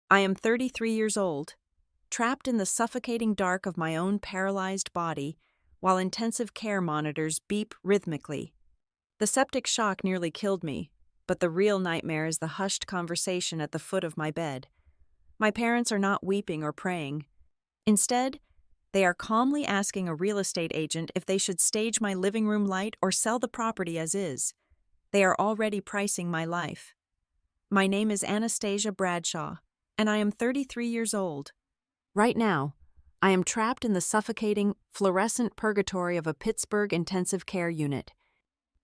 I am 33 years old, trapped in the suffocating dark of my own paralyzed body while intensive care monitors beep rhythmically. The septic shock nearly killed me, but the real nightmare is the hushed conversation at the foot of my bed. My parents are not weeping or praying. Instead, they are calmly asking a real estate agent if they should stage my living room light or sell the property as is. They are already pricing my life. My name is Anastasia Bradshaw, and I am 33 years old. Right now, I am trapped in the suffocating, fluorescent purgatory of a Pittsburgh intensive care unit.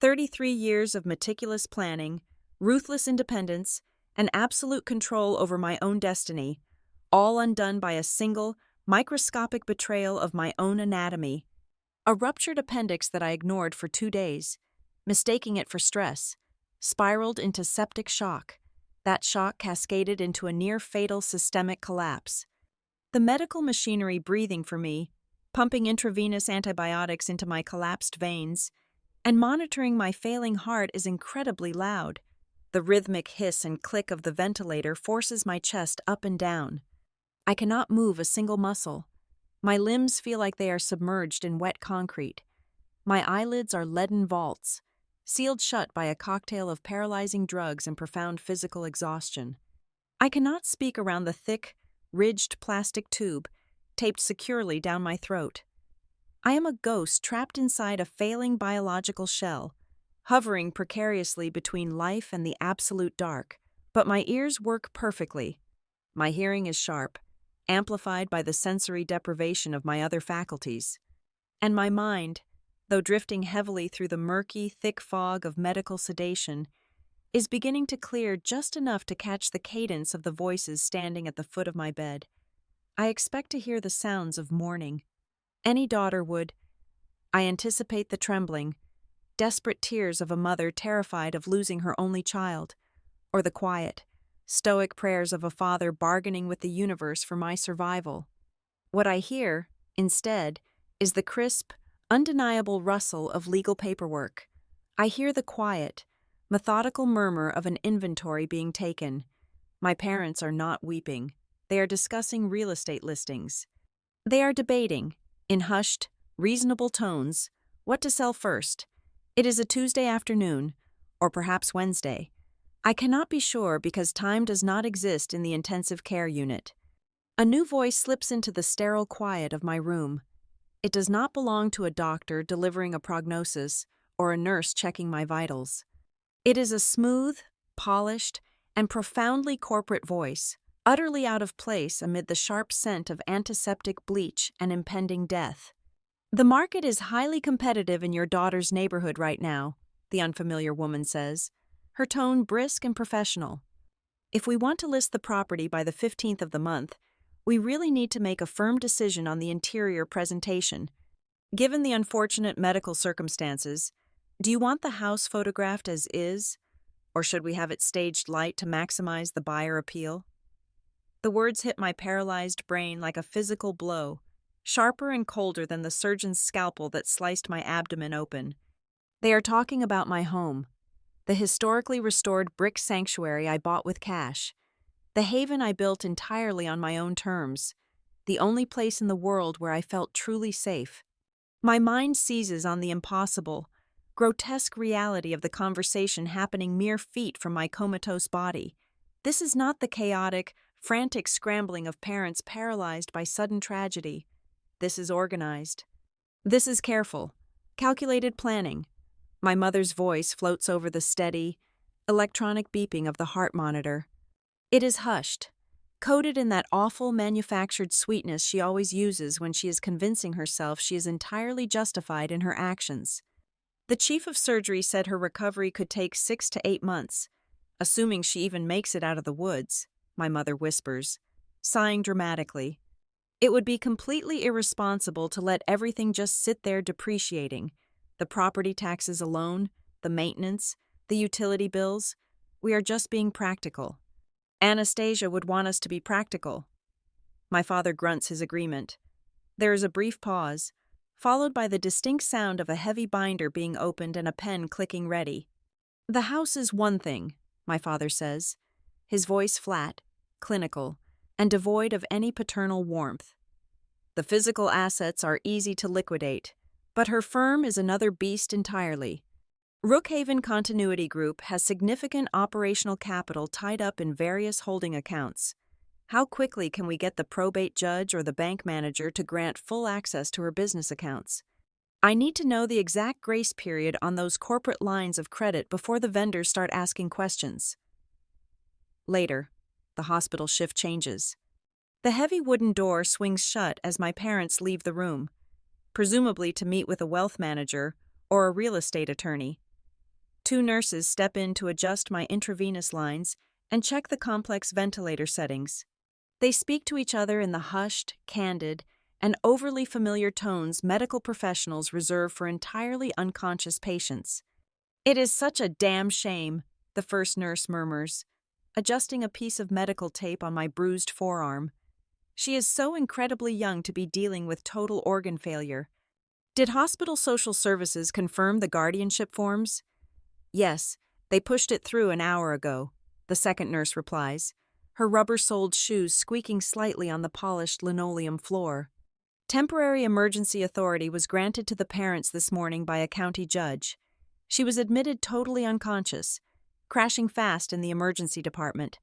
33 years of meticulous planning, ruthless independence, and absolute control over my own destiny, all undone by a single, microscopic betrayal of my own anatomy. A ruptured appendix that I ignored for 2 days, mistaking it for stress, spiraled into septic shock. That shock cascaded into a near-fatal systemic collapse. The medical machinery breathing for me, pumping intravenous antibiotics into my collapsed veins, and monitoring my failing heart is incredibly loud. The rhythmic hiss and click of the ventilator forces my chest up and down. I cannot move a single muscle. My limbs feel like they are submerged in wet concrete. My eyelids are leaden vaults, sealed shut by a cocktail of paralyzing drugs and profound physical exhaustion. I cannot speak around the thick, ridged plastic tube taped securely down my throat. I am a ghost trapped inside a failing biological shell, hovering precariously between life and the absolute dark. But my ears work perfectly. My hearing is sharp, amplified by the sensory deprivation of my other faculties. And my mind, though drifting heavily through the murky, thick fog of medical sedation, is beginning to clear just enough to catch the cadence of the voices standing at the foot of my bed. I expect to hear the sounds of mourning. Any daughter would. I anticipate the trembling, desperate tears of a mother terrified of losing her only child, or the quiet, stoic prayers of a father bargaining with the universe for my survival. What I hear, instead, is the crisp, undeniable rustle of legal paperwork. I hear the quiet, methodical murmur of an inventory being taken. My parents are not weeping. They are discussing real estate listings. They are debating, in hushed, reasonable tones, what to sell first. It is a Tuesday afternoon, or perhaps Wednesday. I cannot be sure because time does not exist in the intensive care unit. A new voice slips into the sterile quiet of my room. It does not belong to a doctor delivering a prognosis or a nurse checking my vitals. It is a smooth, polished, and profoundly corporate voice, utterly out of place amid the sharp scent of antiseptic bleach and impending death. "The market is highly competitive in your daughter's neighborhood right now," the unfamiliar woman says, her tone brisk and professional. "If we want to list the property by the 15th of the month, we really need to make a firm decision on the interior presentation. Given the unfortunate medical circumstances, do you want the house photographed as is, or should we have it staged light to maximize the buyer appeal?" The words hit my paralyzed brain like a physical blow, sharper and colder than the surgeon's scalpel that sliced my abdomen open. They are talking about my home, the historically restored brick sanctuary I bought with cash, the haven I built entirely on my own terms, the only place in the world where I felt truly safe. My mind seizes on the impossible, grotesque reality of the conversation happening mere feet from my comatose body. This is not the chaotic, frantic scrambling of parents paralyzed by sudden tragedy. This is organized. This is careful, calculated planning. My mother's voice floats over the steady, electronic beeping of the heart monitor. It is hushed, coated in that awful manufactured sweetness she always uses when she is convincing herself she is entirely justified in her actions. The chief of surgery said her recovery could take 6 to 8 months, assuming she even makes it out of the woods, my mother whispers, sighing dramatically. It would be completely irresponsible to let everything just sit there depreciating. The property taxes alone, the maintenance, the utility bills. We are just being practical. Anastasia would want us to be practical. My father grunts his agreement. There is a brief pause, followed by the distinct sound of a heavy binder being opened and a pen clicking ready. "The house is one thing," my father says, his voice flat, clinical, and devoid of any paternal warmth. The physical assets are easy to liquidate, but her firm is another beast entirely. Rookhaven Continuity Group has significant operational capital tied up in various holding accounts. How quickly can we get the probate judge or the bank manager to grant full access to her business accounts? I need to know the exact grace period on those corporate lines of credit before the vendors start asking questions. Later, the hospital shift changes. The heavy wooden door swings shut as my parents leave the room, presumably to meet with a wealth manager or a real estate attorney. 2 nurses step in to adjust my intravenous lines and check the complex ventilator settings. They speak to each other in the hushed, candid, and overly familiar tones medical professionals reserve for entirely unconscious patients. "It is such a damn shame," the first nurse murmurs, adjusting a piece of medical tape on my bruised forearm. "She is so incredibly young to be dealing with total organ failure." "Did hospital social services confirm the guardianship forms?" "Yes, they pushed it through an hour ago," the second nurse replies, her rubber-soled shoes squeaking slightly on the polished linoleum floor. Temporary emergency authority was granted to the parents this morning by a county judge. She was admitted totally unconscious, crashing fast in the emergency department.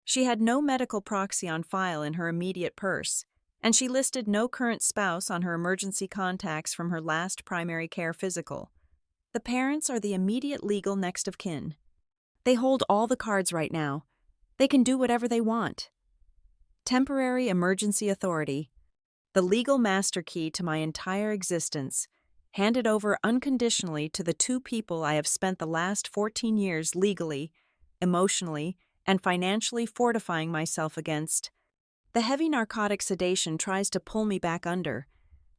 She had no medical proxy on file in her immediate purse, and she listed no current spouse on her emergency contacts from her last primary care physical. The parents are the immediate legal next of kin. They hold all the cards right now. They can do whatever they want. Temporary emergency authority, the legal master key to my entire existence, handed over unconditionally to the 2 people I have spent the last 14 years legally, emotionally, and financially fortifying myself against. The heavy narcotic sedation tries to pull me back under,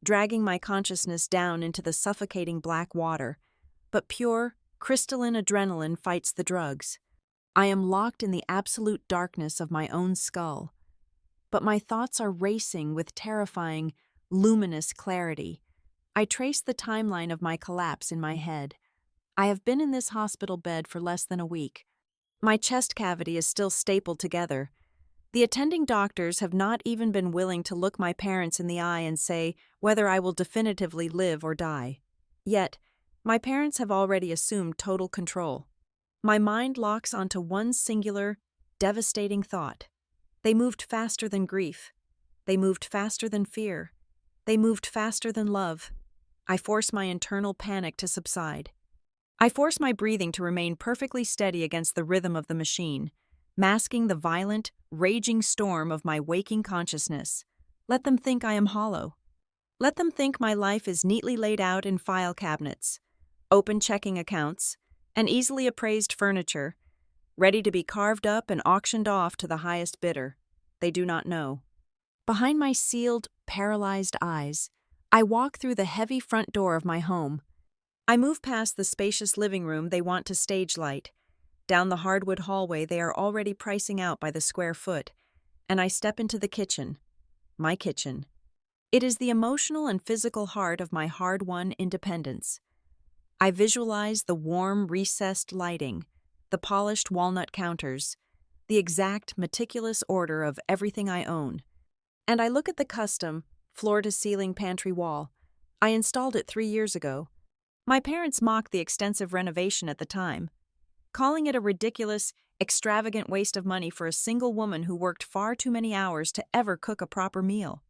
dragging my consciousness down into the suffocating black water, but pure, crystalline adrenaline fights the drugs. I am locked in the absolute darkness of my own skull, but my thoughts are racing with terrifying, luminous clarity. I trace the timeline of my collapse in my head. I have been in this hospital bed for less than a week. My chest cavity is still stapled together. The attending doctors have not even been willing to look my parents in the eye and say whether I will definitively live or die. Yet, my parents have already assumed total control. My mind locks onto one singular, devastating thought. They moved faster than grief. They moved faster than fear. They moved faster than love. I force my internal panic to subside. I force my breathing to remain perfectly steady against the rhythm of the machine, masking the violent, raging storm of my waking consciousness. Let them think I am hollow. Let them think my life is neatly laid out in file cabinets, open checking accounts, and easily appraised furniture, ready to be carved up and auctioned off to the highest bidder. They do not know. Behind my sealed, paralyzed eyes, I walk through the heavy front door of my home. I move past the spacious living room they want to stage light, down the hardwood hallway they are already pricing out by the square foot, and I step into the kitchen. My kitchen. It is the emotional and physical heart of my hard-won independence. I visualize the warm, recessed lighting, the polished walnut counters, the exact, meticulous order of everything I own. And I look at the custom, floor-to-ceiling pantry wall. I installed it 3 years ago. My parents mocked the extensive renovation at the time, calling it a ridiculous, extravagant waste of money for a single woman who worked far too many hours to ever cook a proper meal.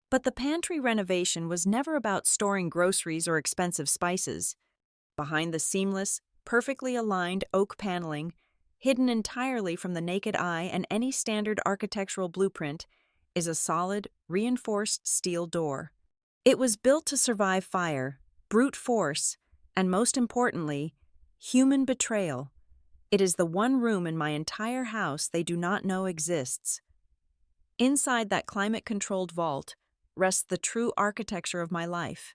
But the pantry renovation was never about storing groceries or expensive spices. Behind the seamless, perfectly aligned oak paneling, hidden entirely from the naked eye and any standard architectural blueprint, is a solid, reinforced steel door. It was built to survive fire, brute force, and most importantly, human betrayal. It is the one room in my entire house they do not know exists. Inside that climate-controlled vault rests the true architecture of my life.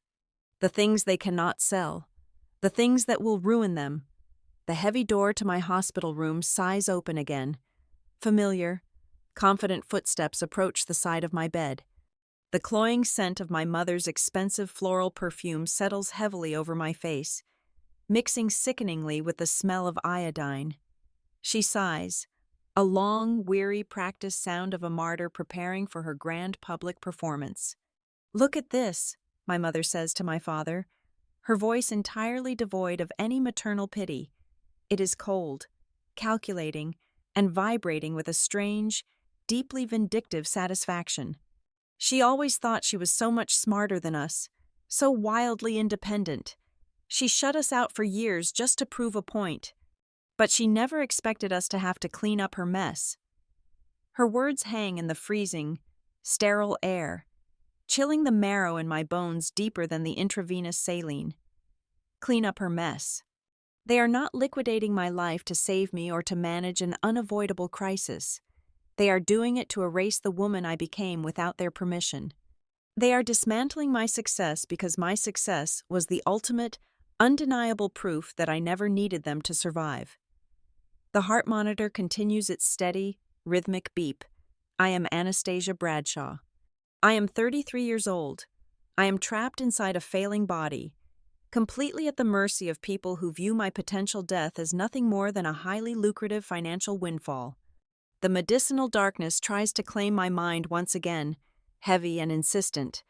The things they cannot sell. The things that will ruin them. The heavy door to my hospital room sighs open again. Familiar, confident footsteps approach the side of my bed. The cloying scent of my mother's expensive floral perfume settles heavily over my face, mixing sickeningly with the smell of iodine. She sighs, a long, weary practice sound of a martyr preparing for her grand public performance. "Look at this," my mother says to my father, her voice entirely devoid of any maternal pity. It is cold, calculating, and vibrating with a strange, deeply vindictive satisfaction. She always thought she was so much smarter than us, so wildly independent. She shut us out for years just to prove a point, but she never expected us to have to clean up her mess. Her words hang in the freezing, sterile air, chilling the marrow in my bones deeper than the intravenous saline. Clean up her mess. They are not liquidating my life to save me or to manage an unavoidable crisis. They are doing it to erase the woman I became without their permission. They are dismantling my success because my success was the ultimate, undeniable proof that I never needed them to survive. The heart monitor continues its steady, rhythmic beep. I am Anastasia Bradshaw. I am 33 years old. I am trapped inside a failing body, completely at the mercy of people who view my potential death as nothing more than a highly lucrative financial windfall. The medicinal darkness tries to claim my mind once again, heavy and insistent,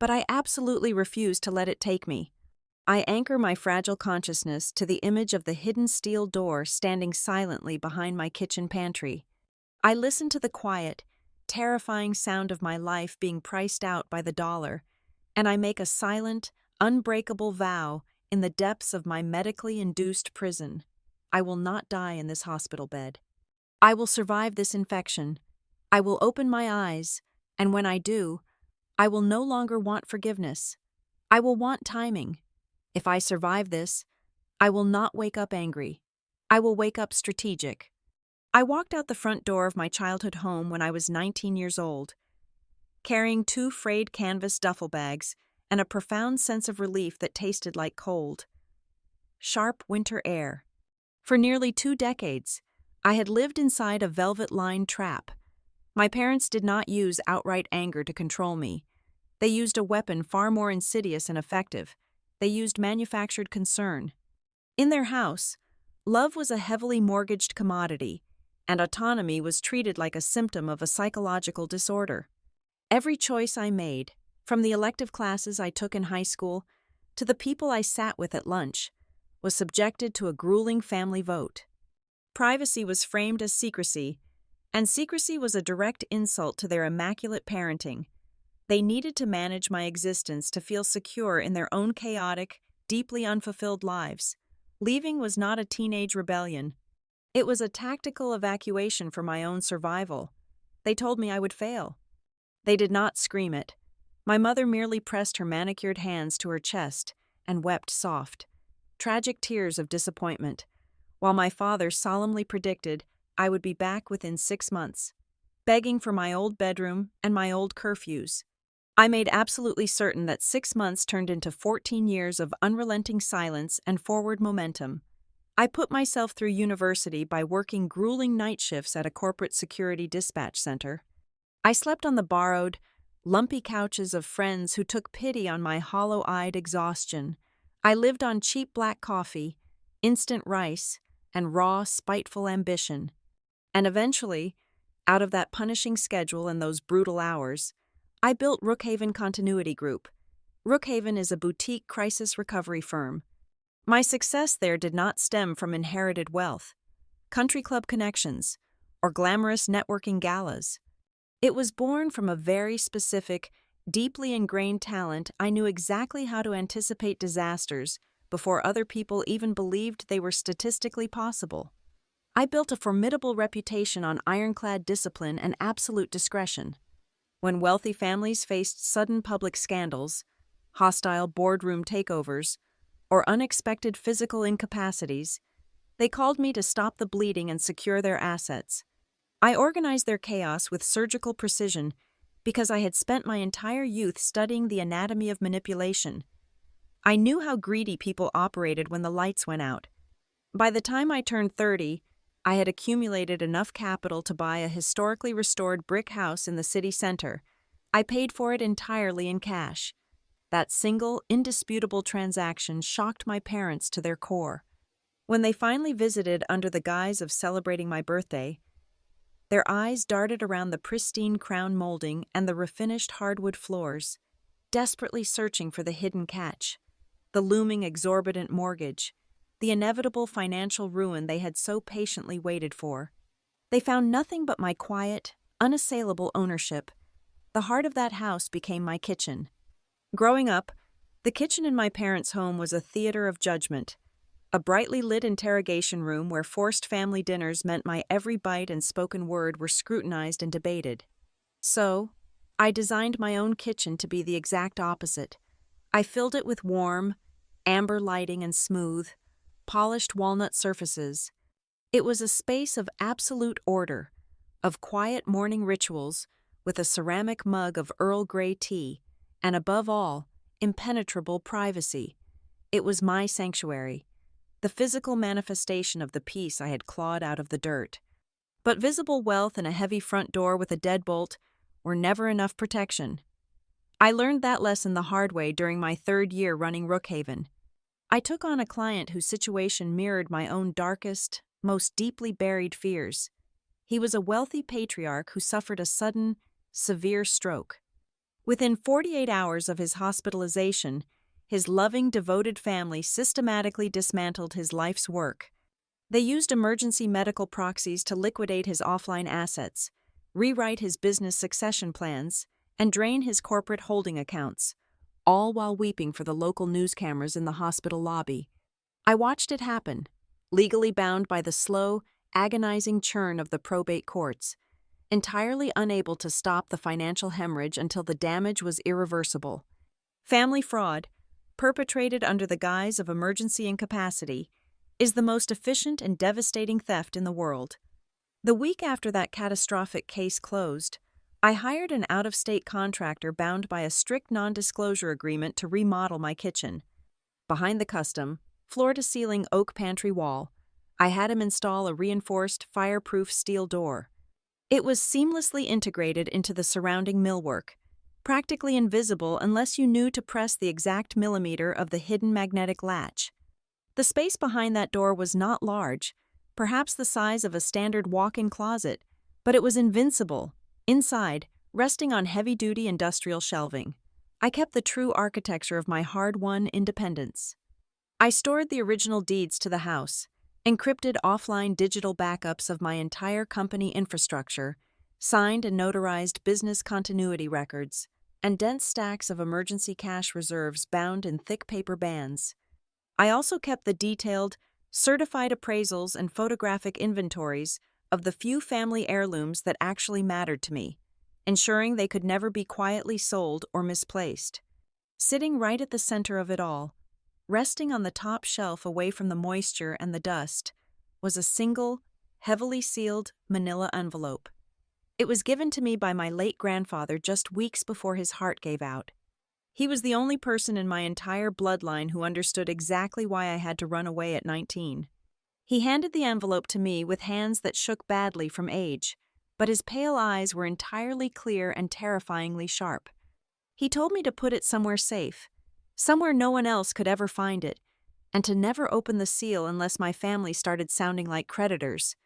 but I absolutely refuse to let it take me. I anchor my fragile consciousness to the image of the hidden steel door standing silently behind my kitchen pantry. I listen to the quiet, terrifying sound of my life being priced out by the dollar, and I make a silent, unbreakable vow in the depths of my medically induced prison. I will not die in this hospital bed. I will survive this infection. I will open my eyes, and when I do, I will no longer want forgiveness. I will want timing. If I survive this, I will not wake up angry. I will wake up strategic. I walked out the front door of my childhood home when I was 19 years old, carrying 2 frayed canvas duffel bags and a profound sense of relief that tasted like cold, sharp winter air. For nearly 2 decades, I had lived inside a velvet-lined trap. My parents did not use outright anger to control me. They used a weapon far more insidious and effective. They used manufactured concern. In their house, love was a heavily mortgaged commodity, and autonomy was treated like a symptom of a psychological disorder. Every choice I made, from the elective classes I took in high school to the people I sat with at lunch, was subjected to a grueling family vote. Privacy was framed as secrecy, and secrecy was a direct insult to their immaculate parenting. They needed to manage my existence to feel secure in their own chaotic, deeply unfulfilled lives. Leaving was not a teenage rebellion. It was a tactical evacuation for my own survival. They told me I would fail. They did not scream it. My mother merely pressed her manicured hands to her chest and wept soft, tragic tears of disappointment, while my father solemnly predicted I would be back within 6 months, begging for my old bedroom and my old curfews. I made absolutely certain that 6 months turned into 14 years of unrelenting silence and forward momentum. I put myself through university by working grueling night shifts at a corporate security dispatch center. I slept on the borrowed, lumpy couches of friends who took pity on my hollow-eyed exhaustion. I lived on cheap black coffee, instant rice, and raw, spiteful ambition. And eventually, out of that punishing schedule and those brutal hours, I built Rookhaven Continuity Group. Rookhaven is a boutique crisis recovery firm. My success there did not stem from inherited wealth, country club connections, or glamorous networking galas. It was born from a very specific, deeply ingrained talent. I knew exactly how to anticipate disasters before other people even believed they were statistically possible. I built a formidable reputation on ironclad discipline and absolute discretion. When wealthy families faced sudden public scandals, hostile boardroom takeovers, or unexpected physical incapacities, they called me to stop the bleeding and secure their assets. I organized their chaos with surgical precision because I had spent my entire youth studying the anatomy of manipulation. I knew how greedy people operated when the lights went out. By the time I turned 30, I had accumulated enough capital to buy a historically restored brick house in the city center. I paid for it entirely in cash. That single, indisputable transaction shocked my parents to their core. When they finally visited under the guise of celebrating my birthday, Their eyes darted around the pristine crown molding and the refinished hardwood floors, desperately searching for the hidden catch, the looming exorbitant mortgage, the inevitable financial ruin they had so patiently waited for. They found nothing but my quiet, unassailable ownership. The heart of that house became my kitchen. Growing up, the kitchen in my parents' home was a theater of judgment, a brightly lit interrogation room where forced family dinners meant my every bite and spoken word were scrutinized and debated. So, I designed my own kitchen to be the exact opposite. I filled it with warm, amber lighting and smooth, polished walnut surfaces. It was a space of absolute order, of quiet morning rituals, with a ceramic mug of Earl Grey tea, and above all, impenetrable privacy. It was my sanctuary, the physical manifestation of the peace I had clawed out of the dirt. But visible wealth and a heavy front door with a deadbolt were never enough protection. I learned that lesson the hard way during my 3rd year running Rookhaven. I took on a client whose situation mirrored my own darkest, most deeply buried fears. He was a wealthy patriarch who suffered a sudden, severe stroke. Within 48 hours of his hospitalization, his loving, devoted family systematically dismantled his life's work. They used emergency medical proxies to liquidate his offline assets, rewrite his business succession plans, and drain his corporate holding accounts, all while weeping for the local news cameras in the hospital lobby. I watched it happen, legally bound by the slow, agonizing churn of the probate courts, entirely unable to stop the financial hemorrhage until the damage was irreversible. Family fraud, perpetrated under the guise of emergency incapacity, is the most efficient and devastating theft in the world. The week after that catastrophic case closed, I hired an out-of-state contractor bound by a strict non-disclosure agreement to remodel my kitchen. Behind the custom, floor-to-ceiling oak pantry wall, I had him install a reinforced, fireproof steel door. It was seamlessly integrated into the surrounding millwork, practically invisible unless you knew to press the exact millimeter of the hidden magnetic latch. The space behind that door was not large, perhaps the size of a standard walk-in closet, but it was invincible. Inside, resting on heavy-duty industrial shelving, I kept the true architecture of my hard-won independence. I stored the original deeds to the house, encrypted offline digital backups of my entire company infrastructure, signed and notarized business continuity records, and dense stacks of emergency cash reserves bound in thick paper bands. I also kept the detailed, certified appraisals and photographic inventories of the few family heirlooms that actually mattered to me, ensuring they could never be quietly sold or misplaced. Sitting right at the center of it all, resting on the top shelf away from the moisture and the dust, was a single, heavily sealed manila envelope. It was given to me by my late grandfather just weeks before his heart gave out. He was the only person in my entire bloodline who understood exactly why I had to run away at 19. He handed the envelope to me with hands that shook badly from age, but his pale eyes were entirely clear and terrifyingly sharp. He told me to put it somewhere safe, somewhere no one else could ever find it, and to never open the seal unless my family started sounding like creditors.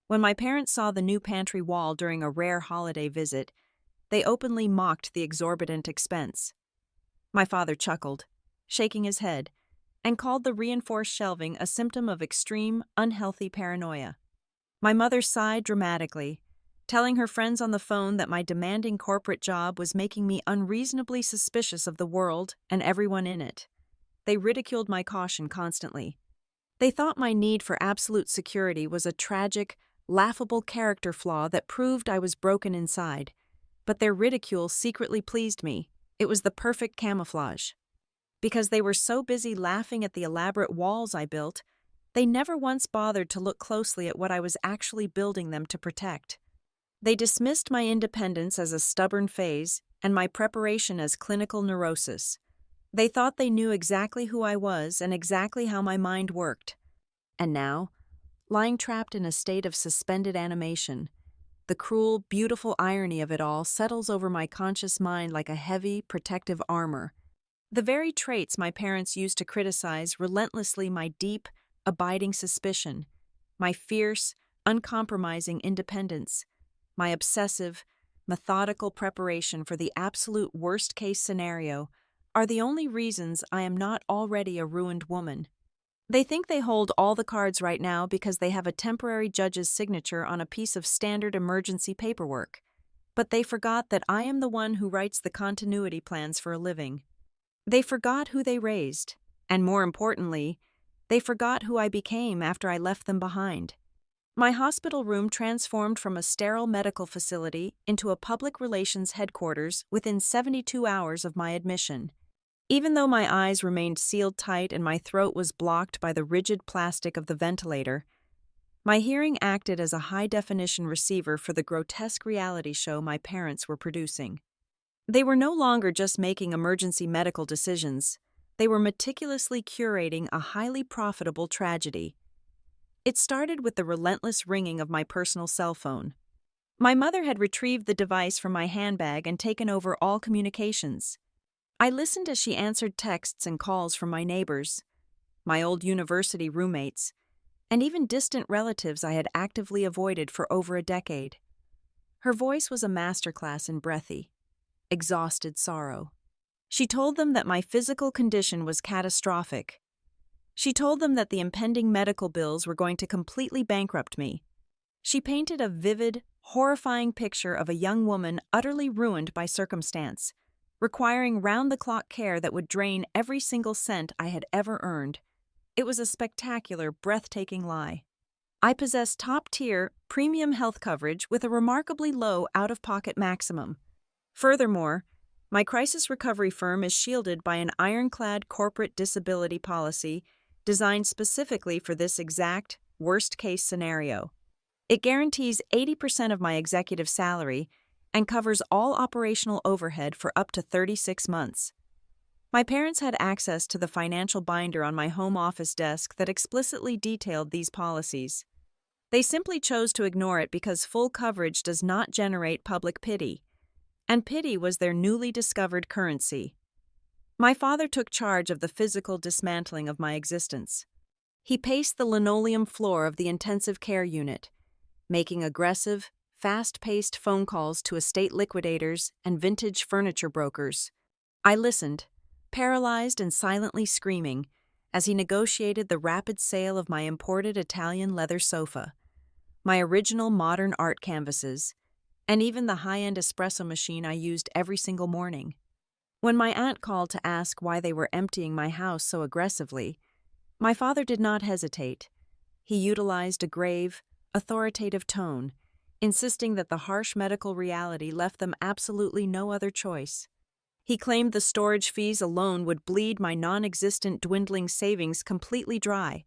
When my parents saw the new pantry wall during a rare holiday visit, they openly mocked the exorbitant expense. My father chuckled, shaking his head, and called the reinforced shelving a symptom of extreme, unhealthy paranoia. My mother sighed dramatically, telling her friends on the phone that my demanding corporate job was making me unreasonably suspicious of the world and everyone in it. They ridiculed my caution constantly. They thought my need for absolute security was a tragic, laughable character flaw that proved I was broken inside. But their ridicule secretly pleased me. It was the perfect camouflage. Because they were so busy laughing at the elaborate walls I built, they never once bothered to look closely at what I was actually building them to protect. They dismissed my independence as a stubborn phase and my preparation as clinical neurosis. They thought they knew exactly who I was and exactly how my mind worked. And now, lying trapped in a state of suspended animation, the cruel, beautiful irony of it all settles over my conscious mind like a heavy, protective armor. The very traits my parents used to criticize relentlessly my deep, abiding suspicion, my fierce, uncompromising independence, my obsessive, methodical preparation for the absolute worst-case scenario, are the only reasons I am not already a ruined woman. They think they hold all the cards right now because they have a temporary judge's signature on a piece of standard emergency paperwork. But they forgot that I am the one who writes the continuity plans for a living. They forgot who they raised, and more importantly, they forgot who I became after I left them behind. My hospital room transformed from a sterile medical facility into a public relations headquarters within 72 hours of my admission. Even though my eyes remained sealed tight and my throat was blocked by the rigid plastic of the ventilator, my hearing acted as a high-definition receiver for the grotesque reality show my parents were producing. They were no longer just making emergency medical decisions. They were meticulously curating a highly profitable tragedy. It started with the relentless ringing of my personal cell phone. My mother had retrieved the device from my handbag and taken over all communications. I listened as she answered texts and calls from my neighbors, my old university roommates, and even distant relatives I had actively avoided for over a decade. Her voice was a masterclass in breathy, exhausted sorrow. She told them that my physical condition was catastrophic. She told them that the impending medical bills were going to completely bankrupt me. She painted a vivid, horrifying picture of a young woman utterly ruined by circumstance, requiring round-the-clock care that would drain every single cent I had ever earned. It was a spectacular, breathtaking lie. I possess top-tier, premium health coverage with a remarkably low out-of-pocket maximum. Furthermore, my crisis recovery firm is shielded by an ironclad corporate disability policy designed specifically for this exact, worst-case scenario. It guarantees 80% of my executive salary and covers all operational overhead for up to 36 months. My parents had access to the financial binder on my home office desk that explicitly detailed these policies. They simply chose to ignore it because full coverage does not generate public pity, and pity was their newly discovered currency. My father took charge of the physical dismantling of my existence. He paced the linoleum floor of the intensive care unit, making aggressive, fast-paced phone calls to estate liquidators and vintage furniture brokers. I listened, paralyzed and silently screaming, as he negotiated the rapid sale of my imported Italian leather sofa, my original modern art canvases, and even the high-end espresso machine I used every single morning. When my aunt called to ask why they were emptying my house so aggressively, my father did not hesitate. He utilized a grave, authoritative tone, insisting that the harsh medical reality left them absolutely no other choice. He claimed the storage fees alone would bleed my non-existent dwindling savings completely dry,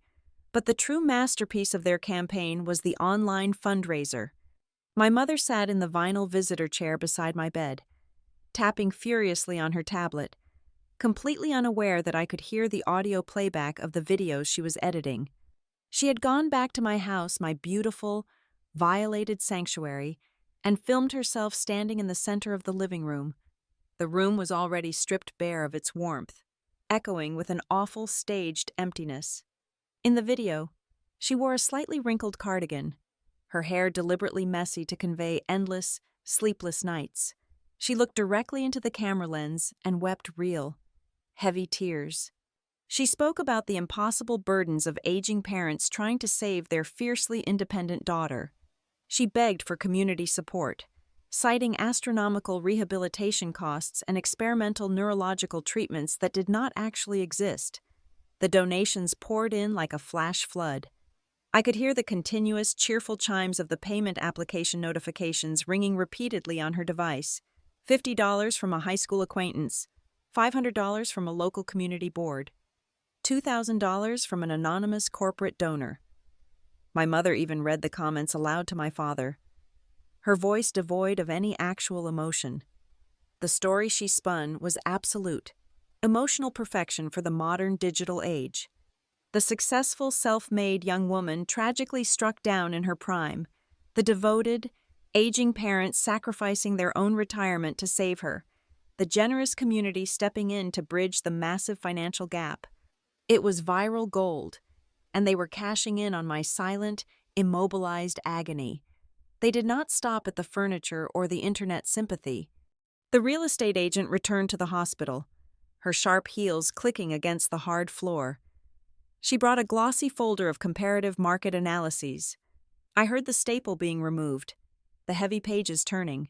but the true masterpiece of their campaign was the online fundraiser. My mother sat in the vinyl visitor chair beside my bed, tapping furiously on her tablet, completely unaware that I could hear the audio playback of the videos she was editing. She had gone back to my house, my beautiful, violated sanctuary, and filmed herself standing in the center of the living room. The room was already stripped bare of its warmth, echoing with an awful staged emptiness. In the video, she wore a slightly wrinkled cardigan, her hair deliberately messy to convey endless, sleepless nights. She looked directly into the camera lens and wept real, heavy tears. She spoke about the impossible burdens of aging parents trying to save their fiercely independent daughter. She begged for community support, citing astronomical rehabilitation costs and experimental neurological treatments that did not actually exist. The donations poured in like a flash flood. I could hear the continuous, cheerful chimes of the payment application notifications ringing repeatedly on her device. $50 from a high school acquaintance, $500 from a local community board, $2,000 from an anonymous corporate donor. My mother even read the comments aloud to my father, her voice devoid of any actual emotion. The story she spun was absolute, emotional perfection for the modern digital age. The successful, self-made young woman tragically struck down in her prime, the devoted, aging parents sacrificing their own retirement to save her, the generous community stepping in to bridge the massive financial gap. It was viral gold, and they were cashing in on my silent, immobilized agony. They did not stop at the furniture or the internet sympathy. The real estate agent returned to the hospital, her sharp heels clicking against the hard floor. She brought a glossy folder of comparative market analyses. I heard the staple being removed, the heavy pages turning.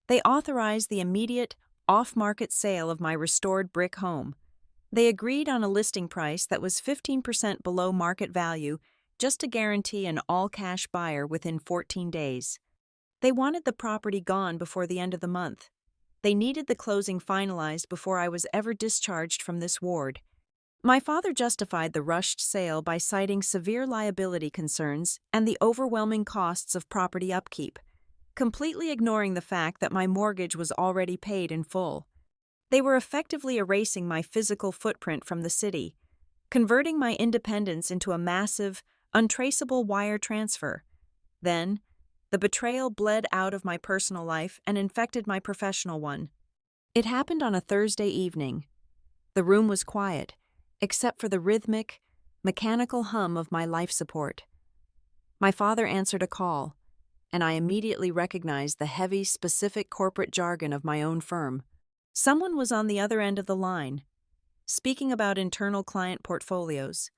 They authorized the immediate, off-market sale of my restored brick home. They agreed on a listing price that was 15% below market value just to guarantee an all-cash buyer within 14 days. They wanted the property gone before the end of the month. They needed the closing finalized before I was ever discharged from this ward. My father justified the rushed sale by citing severe liability concerns and the overwhelming costs of property upkeep, completely ignoring the fact that my mortgage was already paid in full. They were effectively erasing my physical footprint from the city, converting my independence into a massive, untraceable wire transfer. Then, the betrayal bled out of my personal life and infected my professional one. It happened on a Thursday evening. The room was quiet, except for the rhythmic, mechanical hum of my life support. My father answered a call, and I immediately recognized the heavy, specific corporate jargon of my own firm. Someone was on the other end of the line, speaking about internal client portfolios.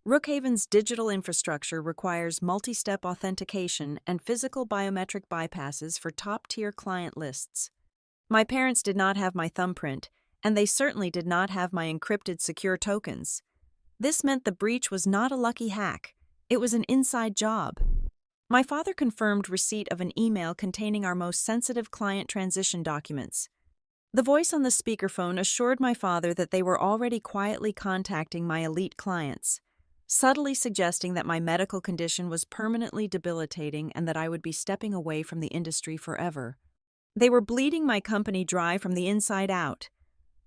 Brookhaven's digital infrastructure requires multi-step authentication and physical biometric bypasses for top-tier client lists. My parents did not have my thumbprint, and they certainly did not have my encrypted secure tokens. This meant the breach was not a lucky hack. It was an inside job. My father confirmed receipt of an email containing our most sensitive client transition documents. The voice on the speakerphone assured my father that they were already quietly contacting my elite clients, subtly suggesting that my medical condition was permanently debilitating and that I would be stepping away from the industry forever. They were bleeding my company dry from the inside out,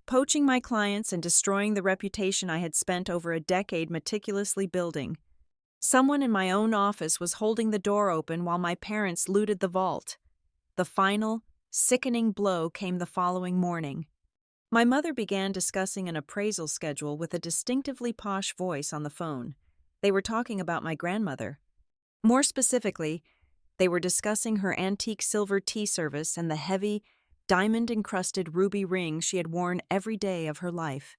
poaching my clients and destroying the reputation I had spent over a decade meticulously building. Someone in my own office was holding the door open while my parents looted the vault. The final, sickening blow came the following morning. My mother began discussing an appraisal schedule with a distinctively posh voice on the phone. They were talking about my grandmother. More specifically, they were discussing her antique silver tea service and the heavy, diamond-encrusted ruby ring she had worn every day of her life.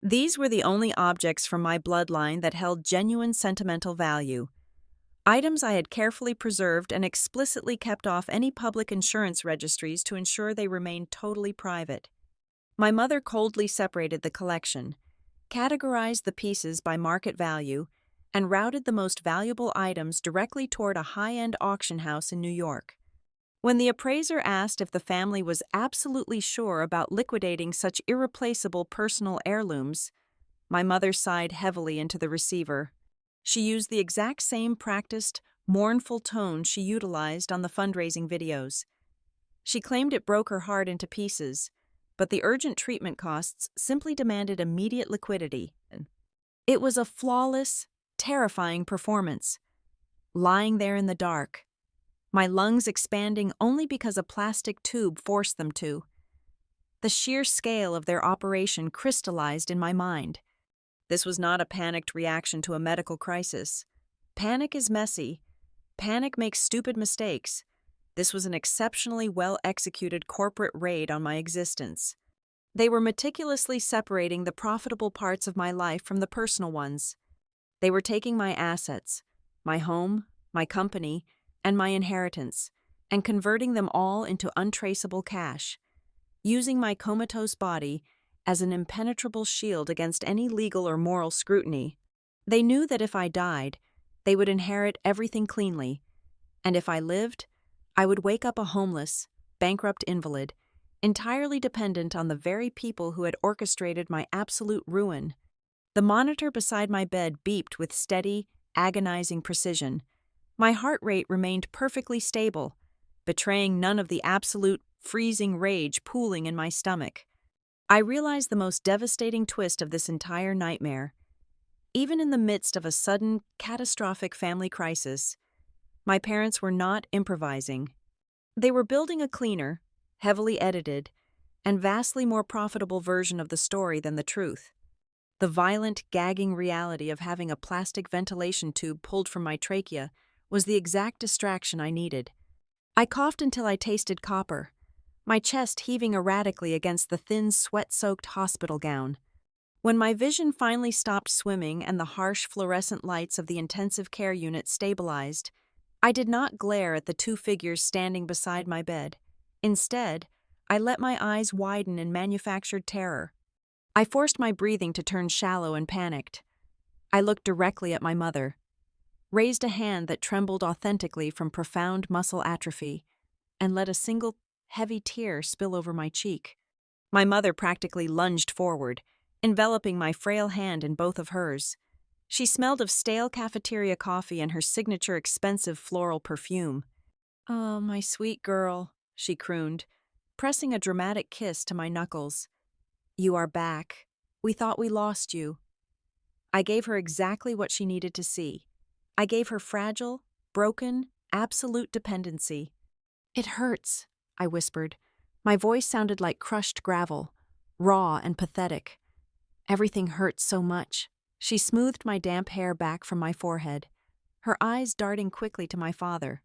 These were the only objects from my bloodline that held genuine sentimental value. Items I had carefully preserved and explicitly kept off any public insurance registries to ensure they remained totally private. My mother coldly separated the collection, categorized the pieces by market value, and routed the most valuable items directly toward a high-end auction house in New York. When the appraiser asked if the family was absolutely sure about liquidating such irreplaceable personal heirlooms, my mother sighed heavily into the receiver. She used the exact same practiced, mournful tone she utilized on the fundraising videos. She claimed it broke her heart into pieces, but the urgent treatment costs simply demanded immediate liquidity. It was a flawless, terrifying performance. Lying there in the dark, my lungs expanding only because a plastic tube forced them to. The sheer scale of their operation crystallized in my mind. This was not a panicked reaction to a medical crisis. Panic is messy. Panic makes stupid mistakes. This was an exceptionally well-executed corporate raid on my existence. They were meticulously separating the profitable parts of my life from the personal ones. They were taking my assets, my home, my company, and my inheritance, and converting them all into untraceable cash, using my comatose body as an impenetrable shield against any legal or moral scrutiny. They knew that if I died, they would inherit everything cleanly, and if I lived, I would wake up a homeless, bankrupt invalid, entirely dependent on the very people who had orchestrated my absolute ruin. The monitor beside my bed beeped with steady, agonizing precision. My heart rate remained perfectly stable, betraying none of the absolute, freezing rage pooling in my stomach. I realized the most devastating twist of this entire nightmare. Even in the midst of a sudden, catastrophic family crisis, my parents were not improvising. They were building a cleaner, heavily edited, and vastly more profitable version of the story than the truth. The violent, gagging reality of having a plastic ventilation tube pulled from my trachea was the exact distraction I needed. I coughed until I tasted copper, my chest heaving erratically against the thin, sweat-soaked hospital gown. When my vision finally stopped swimming and the harsh fluorescent lights of the intensive care unit stabilized, I did not glare at the two figures standing beside my bed. Instead, I let my eyes widen in manufactured terror. I forced my breathing to turn shallow and panicked. I looked directly at my mother, raised a hand that trembled authentically from profound muscle atrophy, and let a single heavy tear spill over my cheek. My mother practically lunged forward, enveloping my frail hand in both of hers. She smelled of stale cafeteria coffee and her signature expensive floral perfume. "Oh, my sweet girl," she crooned, pressing a dramatic kiss to my knuckles. "You are back. We thought we lost you." I gave her exactly what she needed to see. I gave her fragile, broken, absolute dependency. "It hurts," I whispered. My voice sounded like crushed gravel, raw and pathetic. "Everything hurts so much." She smoothed my damp hair back from my forehead, her eyes darting quickly to my father.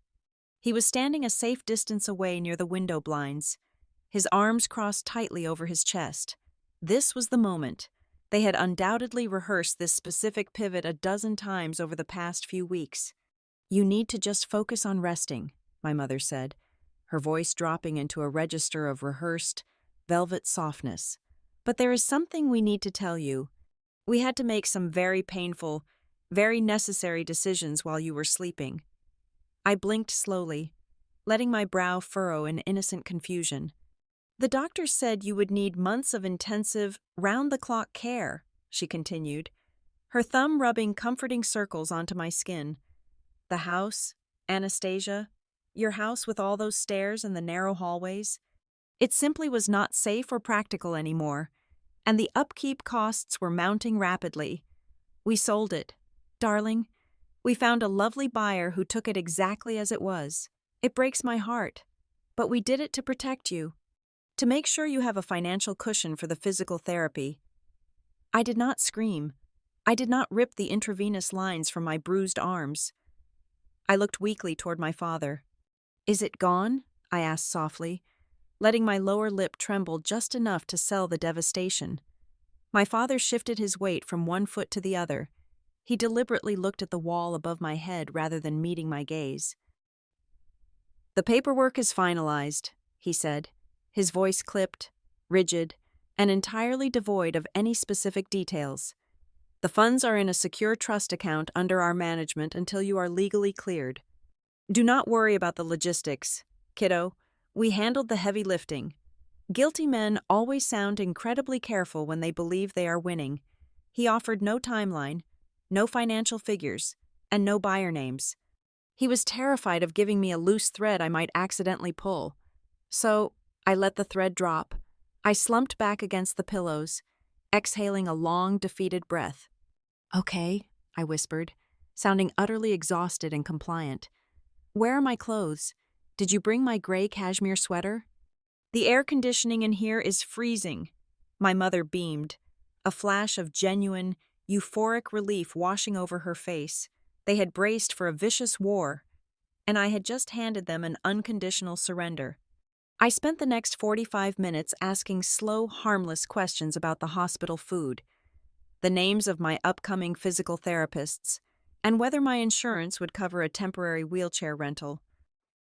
He was standing a safe distance away near the window blinds, his arms crossed tightly over his chest. This was the moment. They had undoubtedly rehearsed this specific pivot a dozen times over the past few weeks. "You need to just focus on resting," my mother said, her voice dropping into a register of rehearsed, velvet softness. "But there is something we need to tell you. We had to make some very painful, very necessary decisions while you were sleeping." I blinked slowly, letting my brow furrow in innocent confusion. "The doctor said you would need months of intensive, round-the-clock care," she continued, her thumb rubbing comforting circles onto my skin. "The house, Anastasia, your house with all those stairs and the narrow hallways, it simply was not safe or practical anymore, and the upkeep costs were mounting rapidly. We sold it. Darling, we found a lovely buyer who took it exactly as it was. It breaks my heart, but we did it to protect you, to make sure you have a financial cushion for the physical therapy." I did not scream. I did not rip the intravenous lines from my bruised arms. I looked weakly toward my father. "Is it gone?" I asked softly, letting my lower lip tremble just enough to sell the devastation. My father shifted his weight from one foot to the other. He deliberately looked at the wall above my head rather than meeting my gaze. "The paperwork is finalized," he said, his voice clipped, rigid, and entirely devoid of any specific details. "The funds are in a secure trust account under our management until you are legally cleared. Do not worry about the logistics, kiddo. We handled the heavy lifting. Guilty men always sound incredibly careful when they believe they are winning." He offered no timeline, no financial figures, and no buyer names. He was terrified of giving me a loose thread I might accidentally pull. So I let the thread drop. I slumped back against the pillows, exhaling a long, defeated breath. "Okay," I whispered, sounding utterly exhausted and compliant. "Where are my clothes? Did you bring my gray cashmere sweater?" "The air conditioning in here is freezing," my mother beamed, a flash of genuine, euphoric relief washing over her face. They had braced for a vicious war, and I had just handed them an unconditional surrender. I spent the next 45 minutes asking slow, harmless questions about the hospital food, the names of my upcoming physical therapists, and whether my insurance would cover a temporary wheelchair rental.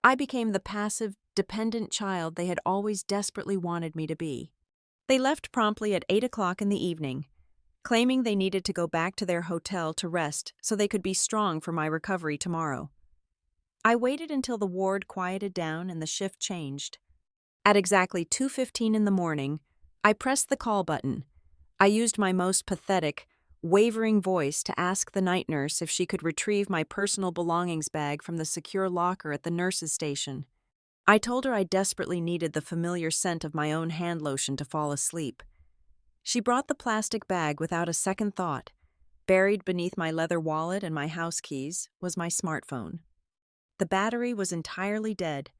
I became the passive, dependent child they had always desperately wanted me to be. They left promptly at 8 o'clock in the evening, claiming they needed to go back to their hotel to rest so they could be strong for my recovery tomorrow. I waited until the ward quieted down and the shift changed. At exactly 2:15 in the morning, I pressed the call button. I used my most pathetic, wavering voice to ask the night nurse if she could retrieve my personal belongings bag from the secure locker at the nurse's station. I told her I desperately needed the familiar scent of my own hand lotion to fall asleep. She brought the plastic bag without a second thought. Buried beneath my leather wallet and my house keys was my smartphone. The battery was entirely dead.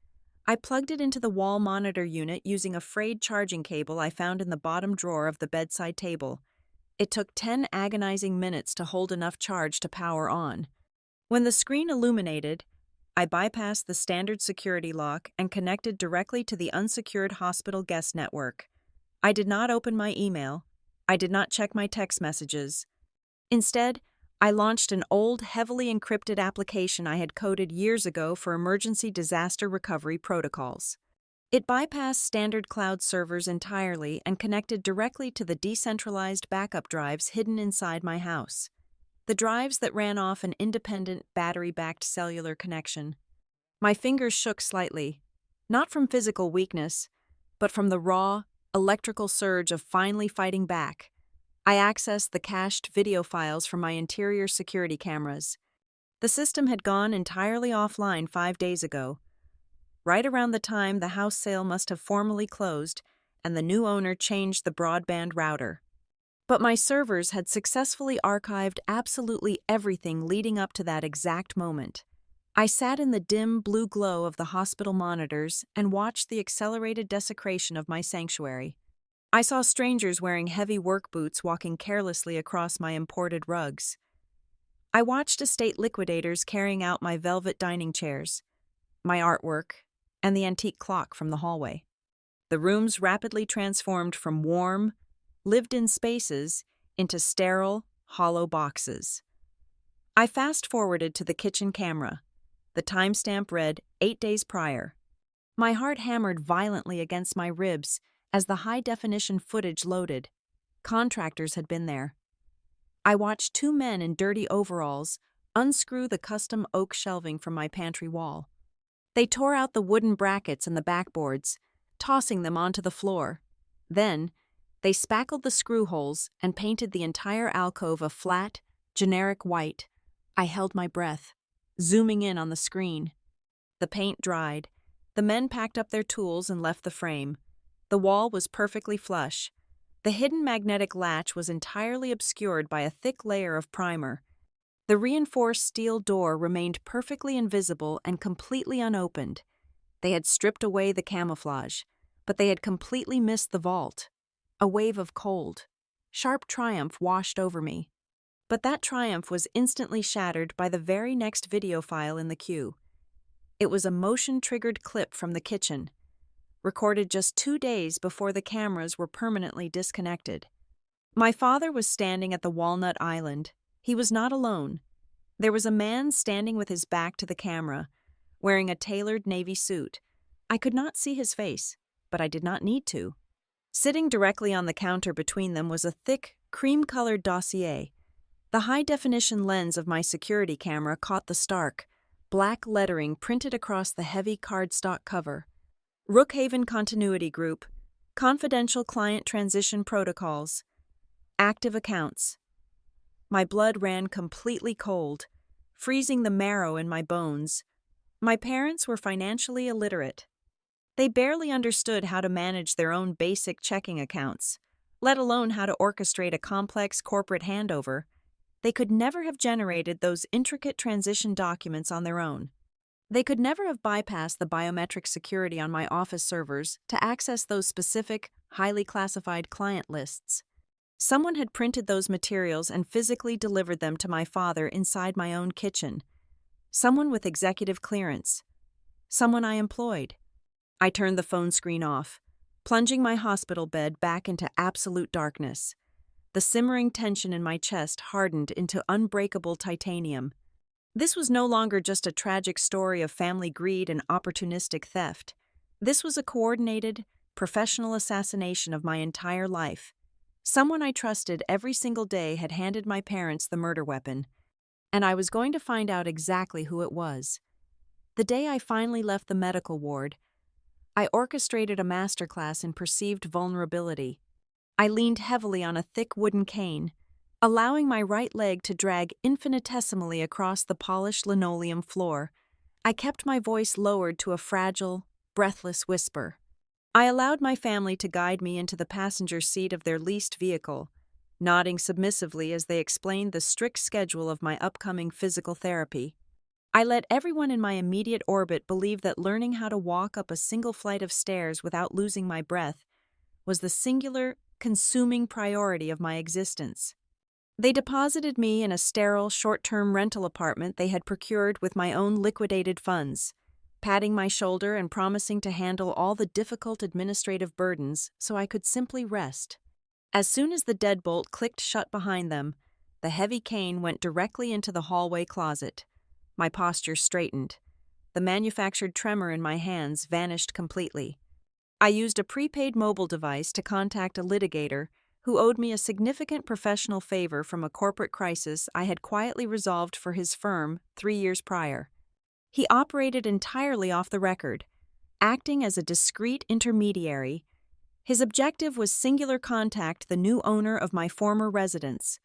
I plugged it into the wall monitor unit using a frayed charging cable I found in the bottom drawer of the bedside table. It took 10 agonizing minutes to hold enough charge to power on. When the screen illuminated, I bypassed the standard security lock and connected directly to the unsecured hospital guest network. I did not open my email. I did not check my text messages. Instead, I launched an old, heavily encrypted application I had coded years ago for emergency disaster recovery protocols. It bypassed standard cloud servers entirely and connected directly to the decentralized backup drives hidden inside my house. The drives that ran off an independent, battery-backed cellular connection. My fingers shook slightly, not from physical weakness, but from the raw, electrical surge of finally fighting back. I accessed the cached video files from my interior security cameras. The system had gone entirely offline 5 days ago, right around the time the house sale must have formally closed and the new owner changed the broadband router. But my servers had successfully archived absolutely everything leading up to that exact moment. I sat in the dim blue glow of the hospital monitors and watched the accelerated desecration of my sanctuary. I saw strangers wearing heavy work boots walking carelessly across my imported rugs. I watched estate liquidators carrying out my velvet dining chairs, my artwork, and the antique clock from the hallway. The rooms rapidly transformed from warm, lived-in spaces into sterile, hollow boxes. I fast-forwarded to the kitchen camera. The timestamp read 8 days prior. My heart hammered violently against my ribs as the high-definition footage loaded. Contractors had been there. I watched 2 men in dirty overalls unscrew the custom oak shelving from my pantry wall. They tore out the wooden brackets and the backboards, tossing them onto the floor. Then, they spackled the screw holes and painted the entire alcove a flat, generic white. I held my breath, zooming in on the screen. The paint dried. The men packed up their tools and left the frame. The wall was perfectly flush. The hidden magnetic latch was entirely obscured by a thick layer of primer. The reinforced steel door remained perfectly invisible and completely unopened. They had stripped away the camouflage, but they had completely missed the vault. A wave of cold, sharp triumph washed over me. But that triumph was instantly shattered by the very next video file in the queue. It was a motion-triggered clip from the kitchen, recorded just 2 days before the cameras were permanently disconnected. My father was standing at the Walnut Island. He was not alone. There was a man standing with his back to the camera, wearing a tailored navy suit. I could not see his face, but I did not need to. Sitting directly on the counter between them was a thick, cream-colored dossier. The high-definition lens of my security camera caught the stark, black lettering printed across the heavy cardstock cover. Rookhaven Continuity Group, Confidential Client Transition Protocols, Active Accounts. My blood ran completely cold, freezing the marrow in my bones. My parents were financially illiterate. They barely understood how to manage their own basic checking accounts, let alone how to orchestrate a complex corporate handover. They could never have generated those intricate transition documents on their own. They could never have bypassed the biometric security on my office servers to access those specific, highly classified client lists. Someone had printed those materials and physically delivered them to my father inside my own kitchen. Someone with executive clearance. Someone I employed. I turned the phone screen off, plunging my hospital bed back into absolute darkness. The simmering tension in my chest hardened into unbreakable titanium. This was no longer just a tragic story of family greed and opportunistic theft. This was a coordinated, professional assassination of my entire life. Someone I trusted every single day had handed my parents the murder weapon, and I was going to find out exactly who it was. The day I finally left the medical ward, I orchestrated a masterclass in perceived vulnerability. I leaned heavily on a thick wooden cane, allowing my right leg to drag infinitesimally across the polished linoleum floor. I kept my voice lowered to a fragile, breathless whisper. I allowed my family to guide me into the passenger seat of their leased vehicle, nodding submissively as they explained the strict schedule of my upcoming physical therapy. I let everyone in my immediate orbit believe that learning how to walk up a single flight of stairs without losing my breath was the singular, consuming priority of my existence. They deposited me in a sterile, short-term rental apartment they had procured with my own liquidated funds, patting my shoulder and promising to handle all the difficult administrative burdens so I could simply rest. As soon as the deadbolt clicked shut behind them, the heavy cane went directly into the hallway closet. My posture straightened. The manufactured tremor in my hands vanished completely. I used a prepaid mobile device to contact a litigator who owed me a significant professional favor from a corporate crisis I had quietly resolved for his firm 3 years prior. He operated entirely off the record, acting as a discreet intermediary. His objective was singular contact the new owner of my former residence.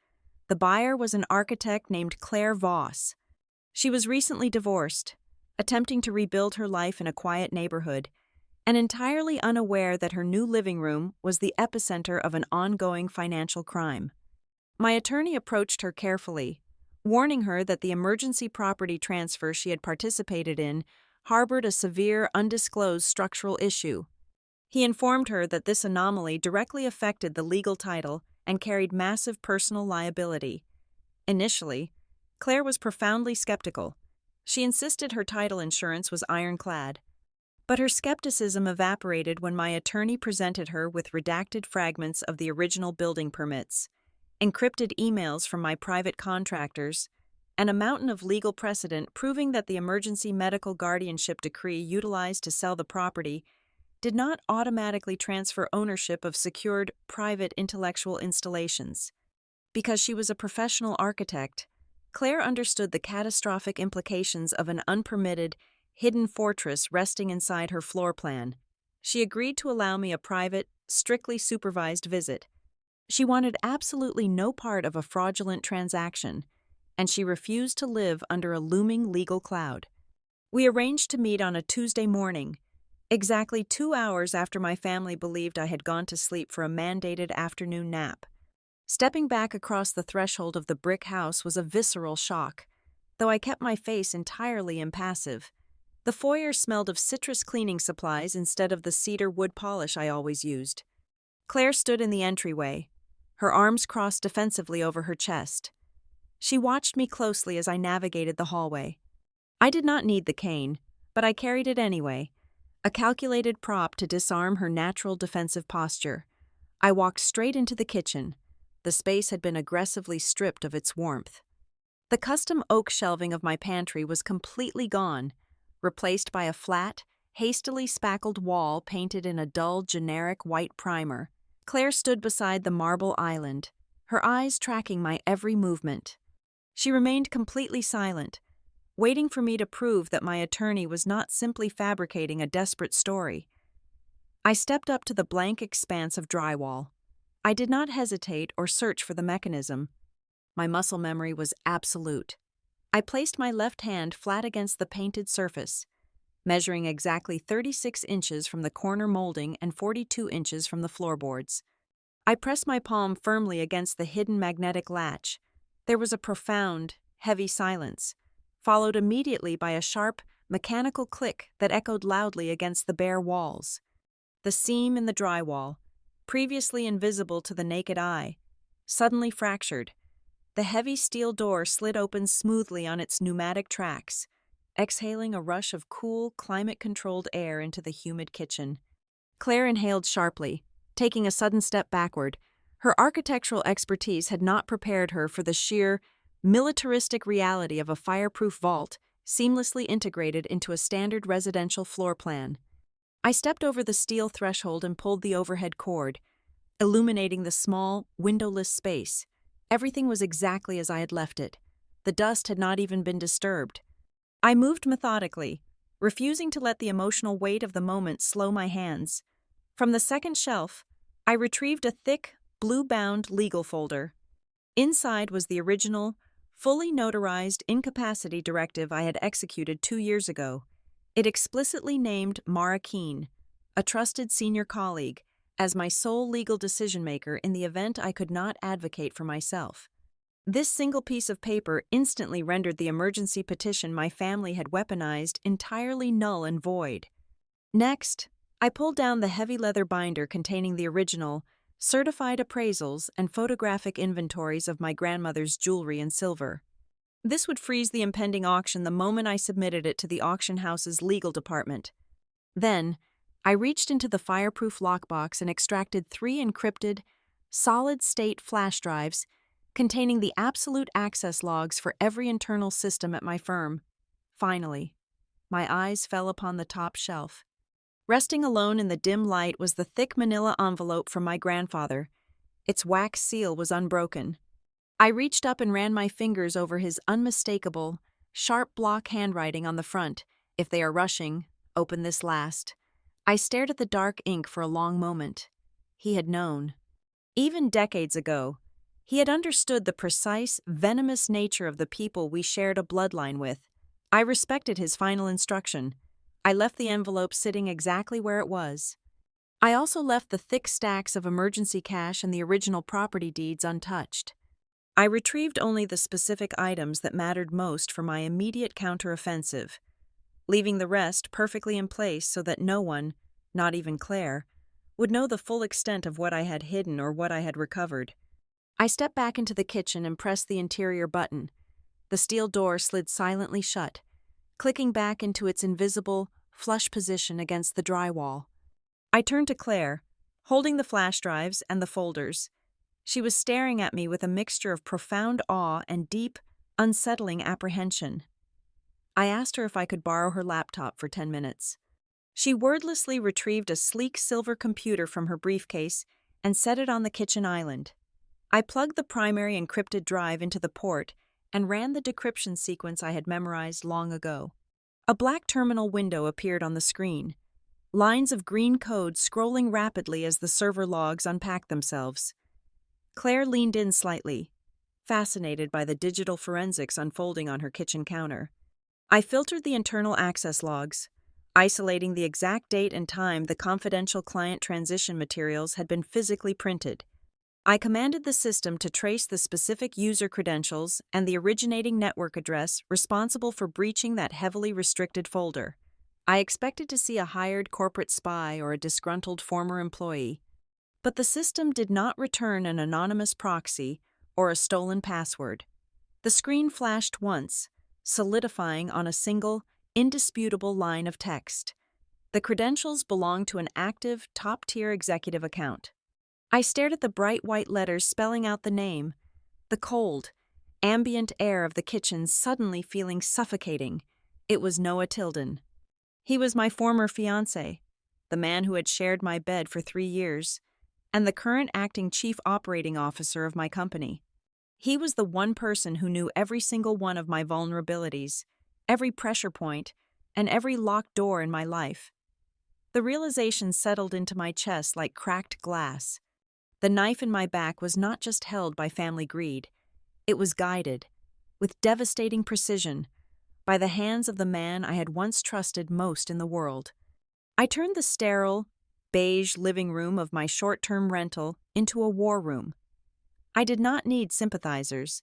The buyer was an architect named Claire Voss. She was recently divorced, attempting to rebuild her life in a quiet neighborhood, and entirely unaware that her new living room was the epicenter of an ongoing financial crime. My attorney approached her carefully, warning her that the emergency property transfer she had participated in harbored a severe, undisclosed structural issue. He informed her that this anomaly directly affected the legal title and carried massive personal liability. Initially, Claire was profoundly skeptical. She insisted her title insurance was ironclad. But her skepticism evaporated when my attorney presented her with redacted fragments of the original building permits, encrypted emails from my private contractors, and a mountain of legal precedent proving that the emergency medical guardianship decree utilized to sell the property did not automatically transfer ownership of secured private intellectual installations. Because she was a professional architect, Claire understood the catastrophic implications of an unpermitted, hidden fortress resting inside her floor plan. She agreed to allow me a private, strictly supervised visit. She wanted absolutely no part of a fraudulent transaction, and she refused to live under a looming legal cloud. We arranged to meet on a Tuesday morning, exactly 2 hours after my family believed I had gone to sleep for a mandated afternoon nap. Stepping back across the threshold of the brick house was a visceral shock, though I kept my face entirely impassive. The foyer smelled of citrus cleaning supplies instead of the cedar wood polish I always used. Claire stood in the entryway, her arms crossed defensively over her chest. She watched me closely as I navigated the hallway. I did not need the cane, but I carried it anyway, a calculated prop to disarm her natural defensive posture. I walked straight into the kitchen. The space had been aggressively stripped of its warmth. The custom oak shelving of my pantry was completely gone, replaced by a flat, hastily spackled wall painted in a dull, generic white primer. Claire stood beside the marble island, her eyes tracking my every movement. She remained completely silent, waiting for me to prove that my attorney was not simply fabricating a desperate story. I stepped up to the blank expanse of drywall. I did not hesitate or search for the mechanism. My muscle memory was absolute. I placed my left hand flat against the painted surface, measuring exactly 36 inches from the corner molding and 42 inches from the floorboards. I pressed my palm firmly against the hidden magnetic latch. There was a profound, heavy silence, followed immediately by a sharp, mechanical click that echoed loudly against the bare walls. The seam in the drywall, previously invisible to the naked eye, suddenly fractured. The heavy steel door slid open smoothly on its pneumatic tracks, exhaling a rush of cool, climate-controlled air into the humid kitchen. Claire inhaled sharply, taking a sudden step backward. Her architectural expertise had not prepared her for the sheer, militaristic reality of a fireproof vault seamlessly integrated into a standard residential floor plan. I stepped over the steel threshold and pulled the overhead cord, illuminating the small, windowless space. Everything was exactly as I had left it. The dust had not even been disturbed. I moved methodically, refusing to let the emotional weight of the moment slow my hands. From the second shelf, I retrieved a thick, blue-bound legal folder. Inside was the original, fully notarized incapacity directive I had executed 2 years ago. It explicitly named Mara Keene, a trusted senior colleague, as my sole legal decision-maker in the event I could not advocate for myself. This single piece of paper instantly rendered the emergency petition my family had weaponized entirely null and void. Next, I pulled down the heavy leather binder containing the original, certified appraisals, and photographic inventories of my grandmother's jewelry and silver. This would freeze the impending auction the moment I submitted it to the auction house's legal department. Then, I reached into the fireproof lockbox and extracted 3 encrypted, solid-state flash drives containing the absolute access logs for every internal system at my firm. Finally, my eyes fell upon the top shelf. Resting alone in the dim light was the thick manila envelope from my grandfather. Its wax seal was unbroken. I reached up and ran my fingers over his unmistakable, sharp block handwriting on the front. If they are rushing, open this last. I stared at the dark ink for a long moment. He had known. Even decades ago, he had understood the precise, venomous nature of the people we shared a bloodline with. I respected his final instruction. I left the envelope sitting exactly where it was. I also left the thick stacks of emergency cash and the original property deeds untouched. I retrieved only the specific items that mattered most for my immediate counteroffensive, leaving the rest perfectly in place so that no one, not even Claire, would know the full extent of what I had hidden or what I had recovered. I stepped back into the kitchen and pressed the interior button. The steel door slid silently shut, clicking back into its invisible, flush position against the drywall. I turned to Claire, holding the flash drives and the folders. She was staring at me with a mixture of profound awe and deep, unsettling apprehension. I asked her if I could borrow her laptop for 10 minutes. She wordlessly retrieved a sleek silver computer from her briefcase and set it on the kitchen island. I plugged the primary encrypted drive into the port and ran the decryption sequence I had memorized long ago. A black terminal window appeared on the screen, lines of green code scrolling rapidly as the server logs unpacked themselves. Claire leaned in slightly, fascinated by the digital forensics unfolding on her kitchen counter. I filtered the internal access logs, isolating the exact date and time the confidential client transition materials had been physically printed. I commanded the system to trace the specific user credentials and the originating network address responsible for breaching that heavily restricted folder. I expected to see a hired corporate spy or a disgruntled former employee, but the system did not return an anonymous proxy or a stolen password. The screen flashed once, solidifying on a single, indisputable line of text. The credentials belonged to an active, top-tier executive account. I stared at the bright white letters spelling out the name, the cold, ambient air of the kitchen suddenly feeling suffocating. It was Noah Tilden. He was my former fiancé, the man who had shared my bed for 3 years, and the current acting chief operating officer of my company. He was the one person who knew every single one of my vulnerabilities, every pressure point, and every locked door in my life. The realization settled into my chest like cracked glass. The knife in my back was not just held by family greed. It was guided, with devastating precision, by the hands of the man I had once trusted most in the world. I turned the sterile, beige living room of my short-term rental into a war room. I did not need sympathizers,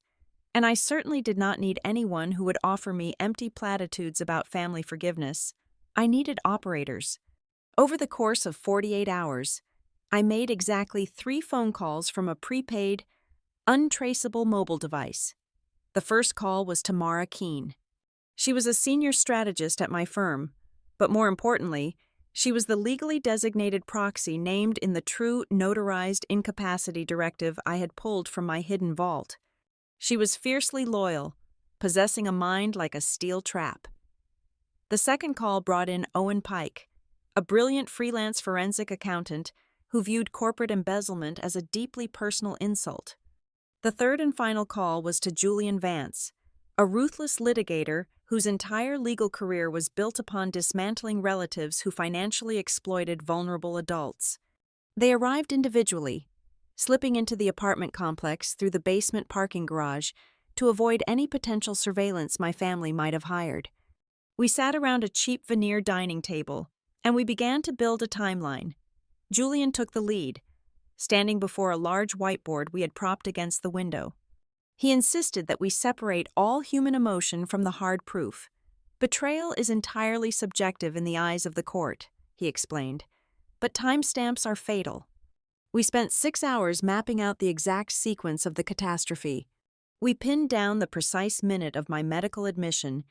and I certainly did not need anyone who would offer me empty platitudes about family forgiveness. I needed operators. Over the course of 48 hours, I made exactly 3 phone calls from a prepaid, untraceable mobile device. The first call was to Mara Keene. She was a senior strategist at my firm, but more importantly, she was the legally designated proxy named in the true notarized incapacity directive I had pulled from my hidden vault. She was fiercely loyal, possessing a mind like a steel trap. The second call brought in Owen Pike, a brilliant freelance forensic accountant who viewed corporate embezzlement as a deeply personal insult. The third and final call was to Julian Vance, a ruthless litigator whose entire legal career was built upon dismantling relatives who financially exploited vulnerable adults. They arrived individually, slipping into the apartment complex through the basement parking garage to avoid any potential surveillance my family might have hired. We sat around a cheap veneer dining table, and we began to build a timeline. Julian took the lead, standing before a large whiteboard we had propped against the window. He insisted that we separate all human emotion from the hard proof. Betrayal is entirely subjective in the eyes of the court, he explained, but timestamps are fatal. We spent 6 hours mapping out the exact sequence of the catastrophe. We pinned down the precise minute of my medical admission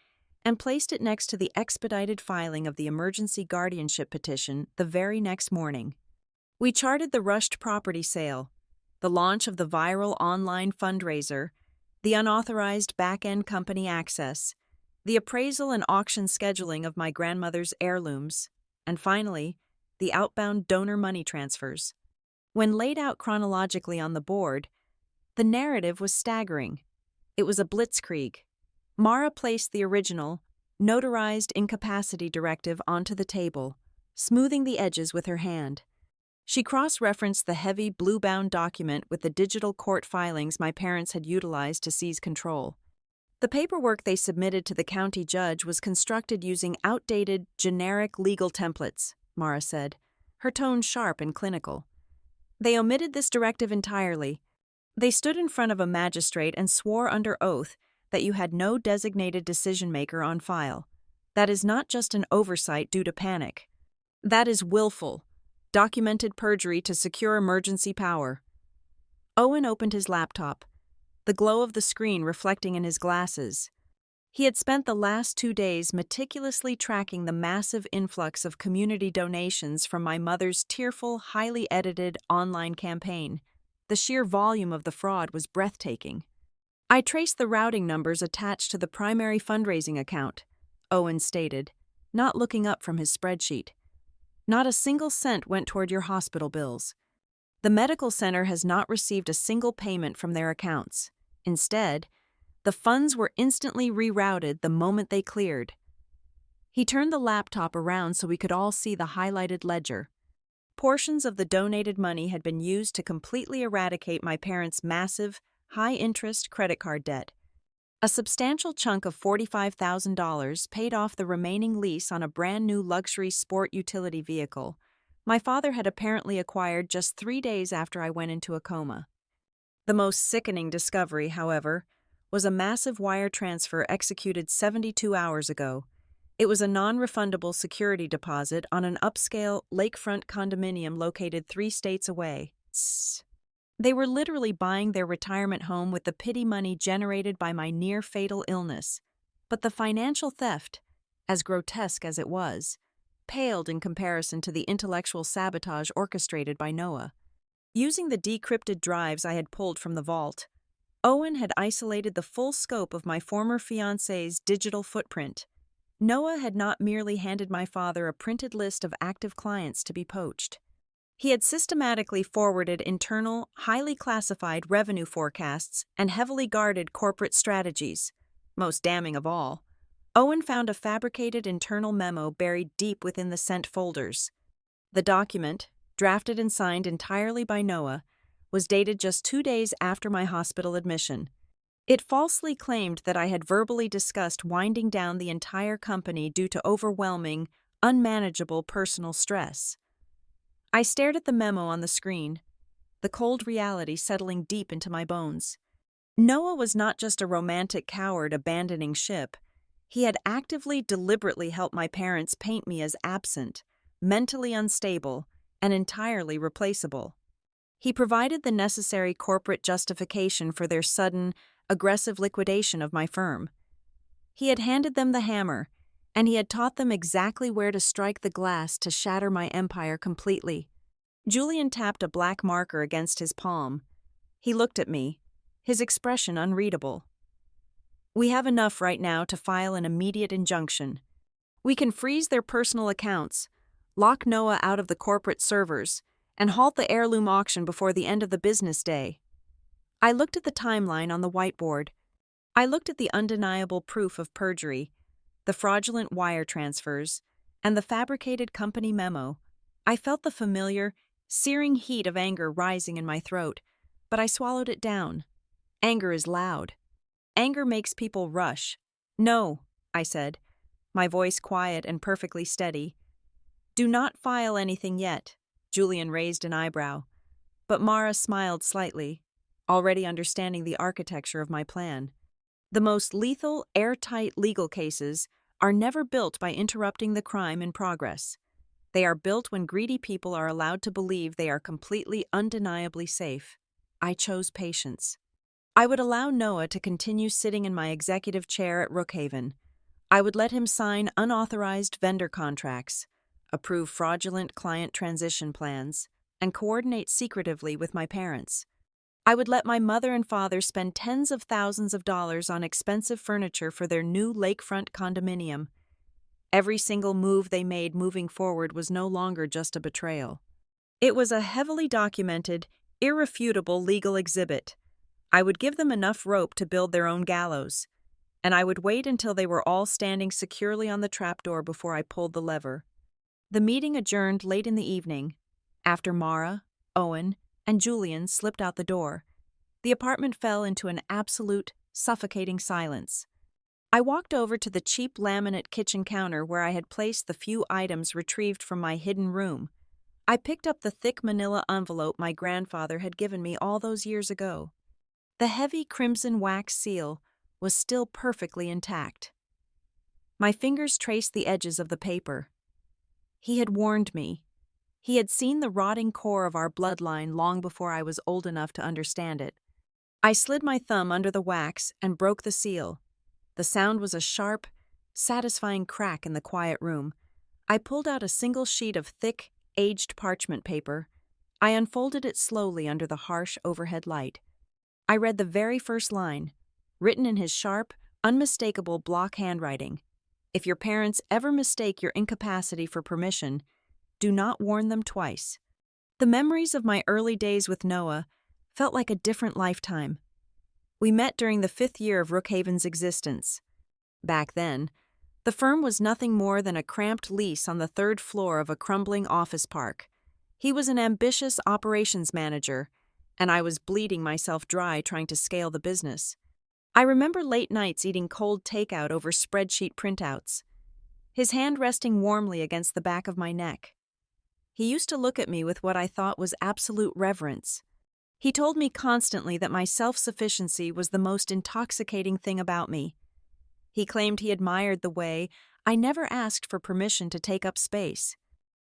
and placed it next to the expedited filing of the emergency guardianship petition the very next morning. We charted the rushed property sale, the launch of the viral online fundraiser, the unauthorized back-end company access, the appraisal and auction scheduling of my grandmother's heirlooms, and finally, the outbound donor money transfers. When laid out chronologically on the board, the narrative was staggering. It was a blitzkrieg. Mara placed the original, notarized incapacity directive onto the table, smoothing the edges with her hand. She cross-referenced the heavy blue-bound document with the digital court filings my parents had utilized to seize control. The paperwork they submitted to the county judge was constructed using outdated, generic legal templates, Mara said, her tone sharp and clinical. They omitted this directive entirely. They stood in front of a magistrate and swore under oath that you had no designated decision-maker on file. That is not just an oversight due to panic. That is willful, documented perjury to secure emergency power. Owen opened his laptop, the glow of the screen reflecting in his glasses. He had spent the last 2 days meticulously tracking the massive influx of community donations from my mother's tearful, highly edited online campaign. The sheer volume of the fraud was breathtaking. I traced the routing numbers attached to the primary fundraising account, Owen stated, not looking up from his spreadsheet. Not a single cent went toward your hospital bills. The medical center has not received a single payment from their accounts. Instead, the funds were instantly rerouted the moment they cleared. He turned the laptop around so we could all see the highlighted ledger. Portions of the donated money had been used to completely eradicate my parents' massive, high-interest credit card debt. A substantial chunk of $45,000 paid off the remaining lease on a brand-new luxury sport utility vehicle my father had apparently acquired just 3 days after I went into a coma. The most sickening discovery, however, was a massive wire transfer executed 72 hours ago. It was a non-refundable security deposit on an upscale lakefront condominium located 3 states away. They were literally buying their retirement home with the pity money generated by my near-fatal illness. But the financial theft, as grotesque as it was, paled in comparison to the intellectual sabotage orchestrated by Noah. Using the decrypted drives I had pulled from the vault, Owen had isolated the full scope of my former fiancé's digital footprint. Noah had not merely handed my father a printed list of active clients to be poached. He had systematically forwarded internal, highly classified revenue forecasts and heavily guarded corporate strategies. Most damning of all, Owen found a fabricated internal memo buried deep within the sent folders. The document, drafted and signed entirely by Noah, was dated just 2 days after my hospital admission. It falsely claimed that I had verbally discussed winding down the entire company due to overwhelming, unmanageable personal stress. I stared at the memo on the screen, the cold reality settling deep into my bones. Noah was not just a romantic coward abandoning ship. He had actively, deliberately helped my parents paint me as absent, mentally unstable, and entirely replaceable. He provided the necessary corporate justification for their sudden, aggressive liquidation of my firm. He had handed them the hammer, and he had taught them exactly where to strike the glass to shatter my empire completely. Julian tapped a black marker against his palm. He looked at me, his expression unreadable. We have enough right now to file an immediate injunction. We can freeze their personal accounts, lock Noah out of the corporate servers, and halt the heirloom auction before the end of the business day. I looked at the timeline on the whiteboard. I looked at the undeniable proof of perjury, the fraudulent wire transfers, and the fabricated company memo. I felt the familiar, searing heat of anger rising in my throat, but I swallowed it down. Anger is loud. Anger makes people rush. No, I said, my voice quiet and perfectly steady. Do not file anything yet. Julian raised an eyebrow, but Mara smiled slightly, already understanding the architecture of my plan. The most lethal, airtight legal cases are never built by interrupting the crime in progress. They are built when greedy people are allowed to believe they are completely undeniably safe. I chose patience. I would allow Noah to continue sitting in my executive chair at Brookhaven. I would let him sign unauthorized vendor contracts, approve fraudulent client transition plans, and coordinate secretively with my parents. I would let my mother and father spend tens of thousands of dollars on expensive furniture for their new lakefront condominium. Every single move they made moving forward was no longer just a betrayal. It was a heavily documented, irrefutable legal exhibit. I would give them enough rope to build their own gallows, and I would wait until they were all standing securely on the trapdoor before I pulled the lever. The meeting adjourned late in the evening. After Mara, Owen, and Julian slipped out the door, the apartment fell into an absolute, suffocating silence. I walked over to the cheap laminate kitchen counter where I had placed the few items retrieved from my hidden room. I picked up the thick manila envelope my grandfather had given me all those years ago. The heavy crimson wax seal was still perfectly intact. My fingers traced the edges of the paper. He had warned me. He had seen the rotting core of our bloodline long before I was old enough to understand it. I slid my thumb under the wax and broke the seal. The sound was a sharp, satisfying crack in the quiet room. I pulled out a single sheet of thick, aged parchment paper. I unfolded it slowly under the harsh overhead light. I read the very first line, written in his sharp, unmistakable block handwriting. If your parents ever mistake your incapacity for permission, do not warn them twice. The memories of my early days with Noah felt like a different lifetime. We met during the 5th year of Brookhaven's existence. Back then, the firm was nothing more than a cramped lease on the 3rd floor of a crumbling office park. He was an ambitious operations manager, and I was bleeding myself dry trying to scale the business. I remember late nights eating cold takeout over spreadsheet printouts, his hand resting warmly against the back of my neck. He used to look at me with what I thought was absolute reverence. He told me constantly that my self-sufficiency was the most intoxicating thing about me. He claimed he admired the way I never asked for permission to take up space.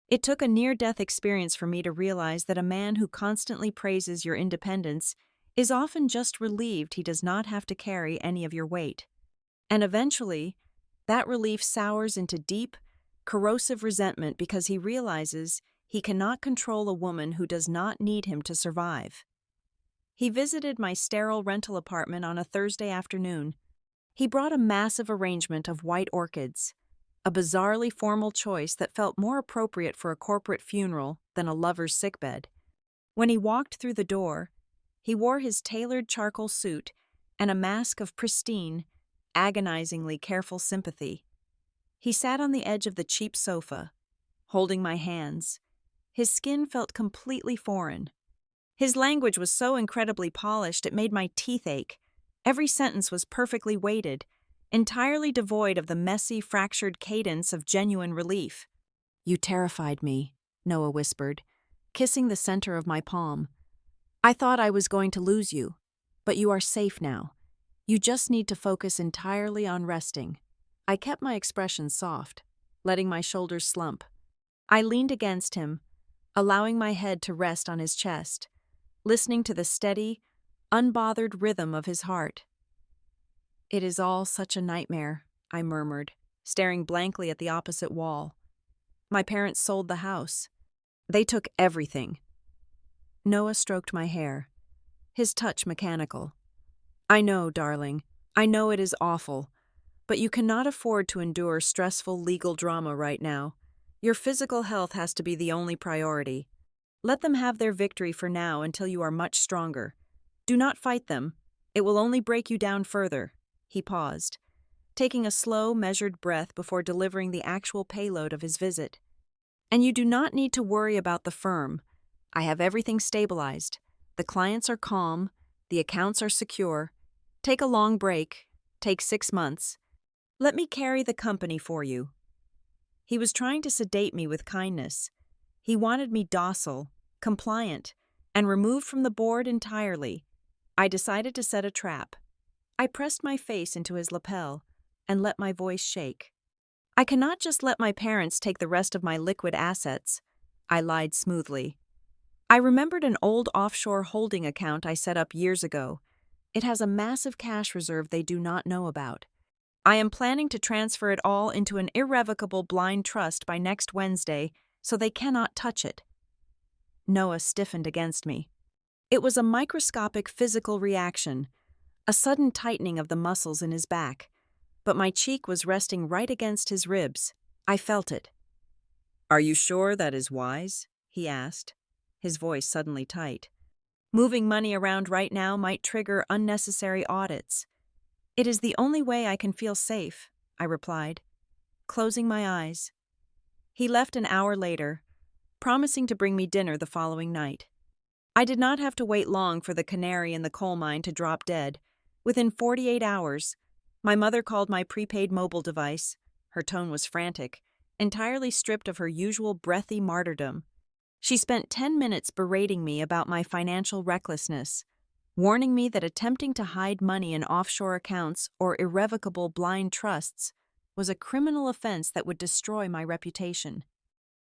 It took a near-death experience for me to realize that a man who constantly praises your independence is often just relieved he does not have to carry any of your weight. And eventually, that relief sours into deep, corrosive resentment because he realizes he cannot control a woman who does not need him to survive. He visited my sterile rental apartment on a Thursday afternoon. He brought a massive arrangement of white orchids, a bizarrely formal choice that felt more appropriate for a corporate funeral than a lover's sickbed. When he walked through the door, he wore his tailored charcoal suit and a mask of pristine, agonizingly careful sympathy. He sat on the edge of the cheap sofa, holding my hands. His skin felt completely foreign. His language was so incredibly polished it made my teeth ache. Every sentence was perfectly weighted, entirely devoid of the messy, fractured cadence of genuine relief. "You terrified me," Noah whispered, kissing the center of my palm. "I thought I was going to lose you, but you are safe now. You just need to focus entirely on resting." I kept my expression soft, letting my shoulders slump. I leaned against him, allowing my head to rest on his chest, listening to the steady, unbothered rhythm of his heart. "It is all such a nightmare," I murmured, staring blankly at the opposite wall. "My parents sold the house. They took everything." Noah stroked my hair, his touch mechanical. "I know, darling. I know it is awful, but you cannot afford to endure stressful legal drama right now. Your physical health has to be the only priority. Let them have their victory for now until you are much stronger. Do not fight them. It will only break you down further." He paused, taking a slow, measured breath before delivering the actual payload of his visit. "And you do not need to worry about the firm. I have everything stabilized. The clients are calm. The accounts are secure. Take a long break. Take 6 months. Let me carry the company for you." He was trying to sedate me with kindness. He wanted me docile, compliant, and removed from the board entirely. I decided to set a trap. I pressed my face into his lapel and let my voice shake. I cannot just let my parents take the rest of my liquid assets. I lied smoothly. I remembered an old offshore holding account I set up years ago. It has a massive cash reserve they do not know about. I am planning to transfer it all into an irrevocable blind trust by next Wednesday, so they cannot touch it. Noah stiffened against me. It was a microscopic physical reaction, a sudden tightening of the muscles in his back, but my cheek was resting right against his ribs. I felt it. "Are you sure that is wise?" he asked, his voice suddenly tight. "Moving money around right now might trigger unnecessary audits." "It is the only way I can feel safe," I replied, closing my eyes. He left an hour later, promising to bring me dinner the following night. I did not have to wait long for the canary in the coal mine to drop dead. Within 48 hours, my mother called my prepaid mobile device. Her tone was frantic, entirely stripped of her usual breathy martyrdom. She spent 10 minutes berating me about my financial recklessness, warning me that attempting to hide money in offshore accounts or irrevocable blind trusts was a criminal offense that would destroy my reputation.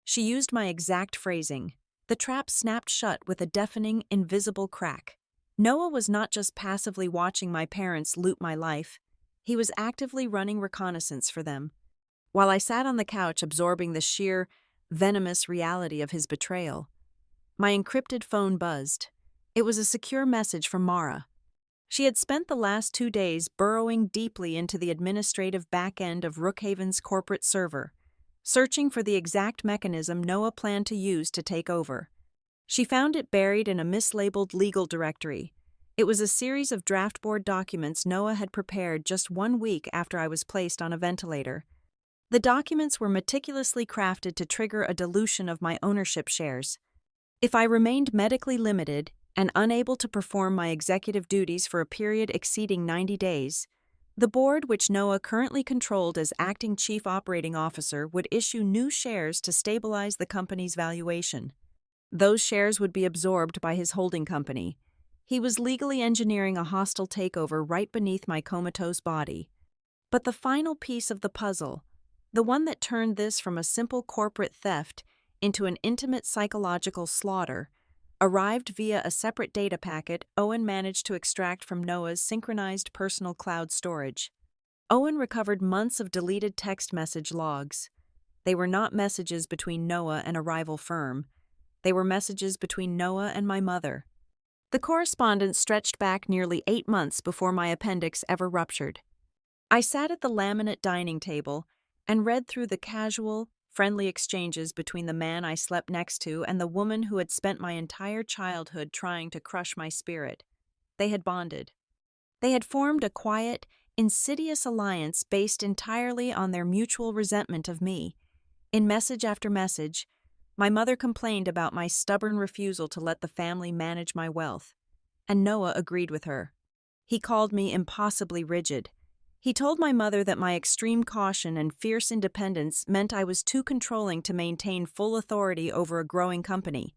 She used my exact phrasing. The trap snapped shut with a deafening, invisible crack. Noah was not just passively watching my parents loot my life. He was actively running reconnaissance for them. While I sat on the couch absorbing the sheer, venomous reality of his betrayal, my encrypted phone buzzed. It was a secure message from Mara. She had spent the last 2 days burrowing deeply into the administrative back end of Rookhaven's corporate server, searching for the exact mechanism Noah planned to use to take over. She found it buried in a mislabeled legal directory. It was a series of draft board documents Noah had prepared just 1 week after I was placed on a ventilator. The documents were meticulously crafted to trigger a dilution of my ownership shares. If I remained medically limited and unable to perform my executive duties for a period exceeding 90 days, the board, which Noah currently controlled as acting chief operating officer, would issue new shares to stabilize the company's valuation. Those shares would be absorbed by his holding company. He was legally engineering a hostile takeover right beneath my comatose body. But the final piece of the puzzle, the one that turned this from a simple corporate theft into an intimate psychological slaughter, arrived via a separate data packet Owen managed to extract from Noah's synchronized personal cloud storage. Owen recovered months of deleted text message logs. They were not messages between Noah and a rival firm. They were messages between Noah and my mother. The correspondence stretched back nearly 8 months before my appendix ever ruptured. I sat at the laminate dining table and read through the casual, friendly exchanges between the man I slept next to and the woman who had spent my entire childhood trying to crush my spirit. They had bonded. They had formed a quiet, insidious alliance based entirely on their mutual resentment of me. In message after message, my mother complained about my stubborn refusal to let the family manage my wealth, and Noah agreed with her. He called me impossibly rigid. He told my mother that my extreme caution and fierce independence meant I was too controlling to maintain full authority over a growing company.